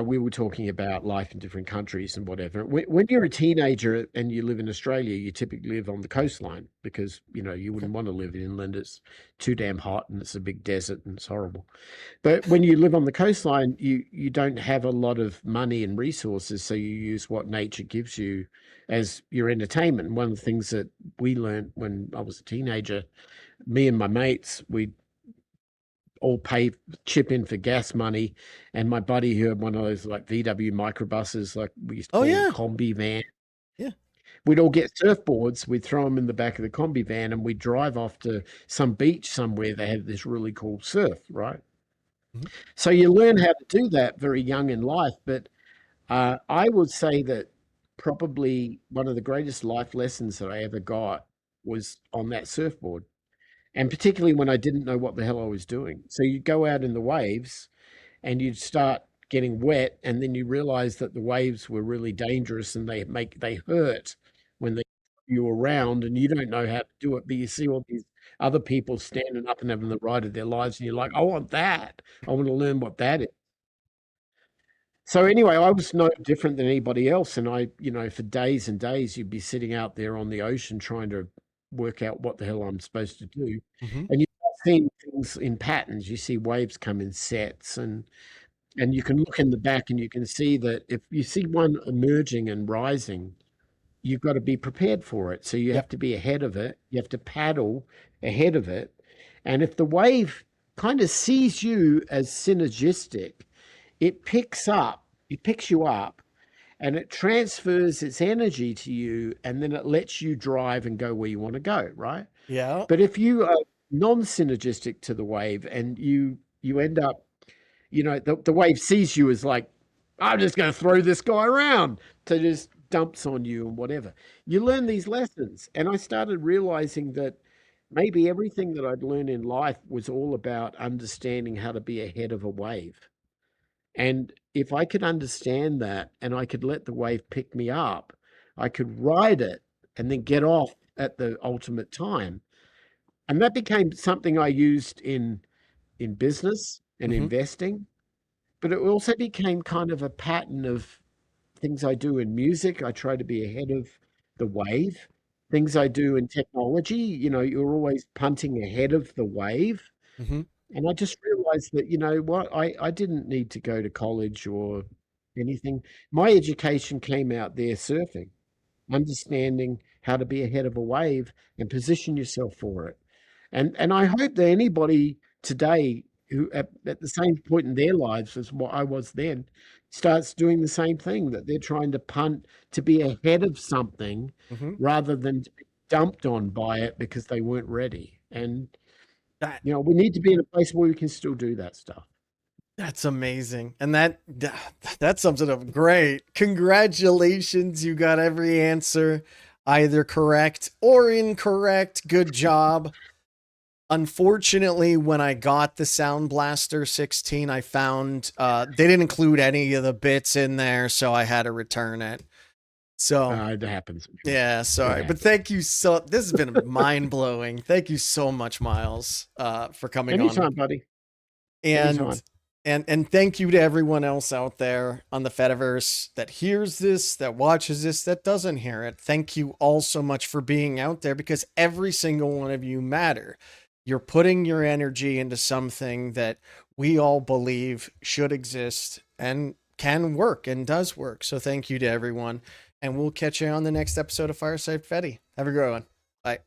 we were talking about life in different countries and whatever. When you're a teenager and you live in Australia, you typically live on the coastline because, you wouldn't want to live inland. It's too damn hot and it's a big desert and it's horrible. But when you live on the coastline, you don't have a lot of money and resources, so you use what nature gives you as your entertainment. And one of the things that we learned when I was a teenager, me and my mates, we all chip in for gas money. And my buddy who had one of those like VW microbuses, like we used to call them combi van. Yeah. We'd all get surfboards, we'd throw them in the back of the combi van, and we'd drive off to some beach somewhere that had this really cool surf, right? Mhm. So you learn how to do that very young in life. But I would say that probably one of the greatest life lessons that I ever got was on that surfboard. And particularly when I didn't know what the hell I was doing. So you'd go out in the waves and you'd start getting wet, and then you realize that the waves were really dangerous and they hurt when they you around, and you don't know how to do it, but you see all these other people standing up and having the ride of their lives, and you're like, I want that. I want to learn what that is. So anyway, I was no different than anybody else. And for days and days, you'd be sitting out there on the ocean trying to work out what the hell I'm supposed to do. Mm-hmm. And you start seeing things in patterns. You see waves come in sets, and you can look in the back and you can see that if you see one emerging and rising, you've got to be prepared for it. So you have Yep. to be ahead of it. You have to paddle ahead of it. And if the wave kind of sees you as synergistic, it picks you up and it transfers its energy to you, and then it lets you drive and go where you want to go, right? Yeah. But if you are non-synergistic to the wave and you end up, the wave sees you as like, I'm just going to throw this guy around, to just dumps on you and whatever. You learn these lessons. And I started realizing that maybe everything that I'd learned in life was all about understanding how to be ahead of a wave. And if I could understand that and I could let the wave pick me up, I could ride it and then get off at the ultimate time. And that became something I used in business and Mm-hmm. investing, but it also became kind of a pattern of things I do in music. I try to be ahead of the wave. Things I do in technology, you're always punting ahead of the wave. Mm-hmm. And I just realized that, you know what, I didn't need to go to college or anything. My education came out there surfing, understanding how to be ahead of a wave and position yourself for it. And I hope that anybody today who at the same point in their lives as what I was then starts doing the same thing, that they're trying to punt to be ahead of something Mm-hmm. rather than to be dumped on by it because they weren't ready. And That we need to be in a place where we can still do that stuff. that's amazing. And that sums it up great. Congratulations. You got every answer either correct or incorrect. Good job. Unfortunately, when I got the Sound Blaster 16, I found they didn't include any of the bits in there, so I had to return it. So It happens. yeah, sorry. But thank you this has been mind blowing. Thank you so much, Myles, for coming Anytime, on. buddy. And Anytime. and thank you to everyone else out there on the Fediverse that hears this, that watches this, that doesn't hear it. Thank you all so much for being out there, because every single one of you matter. You're putting your energy into something that we all believe should exist and can work and does work. So thank you to everyone. And we'll catch you on the next episode of Fireside Fetty. Have a good one. Bye.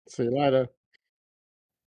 See you later.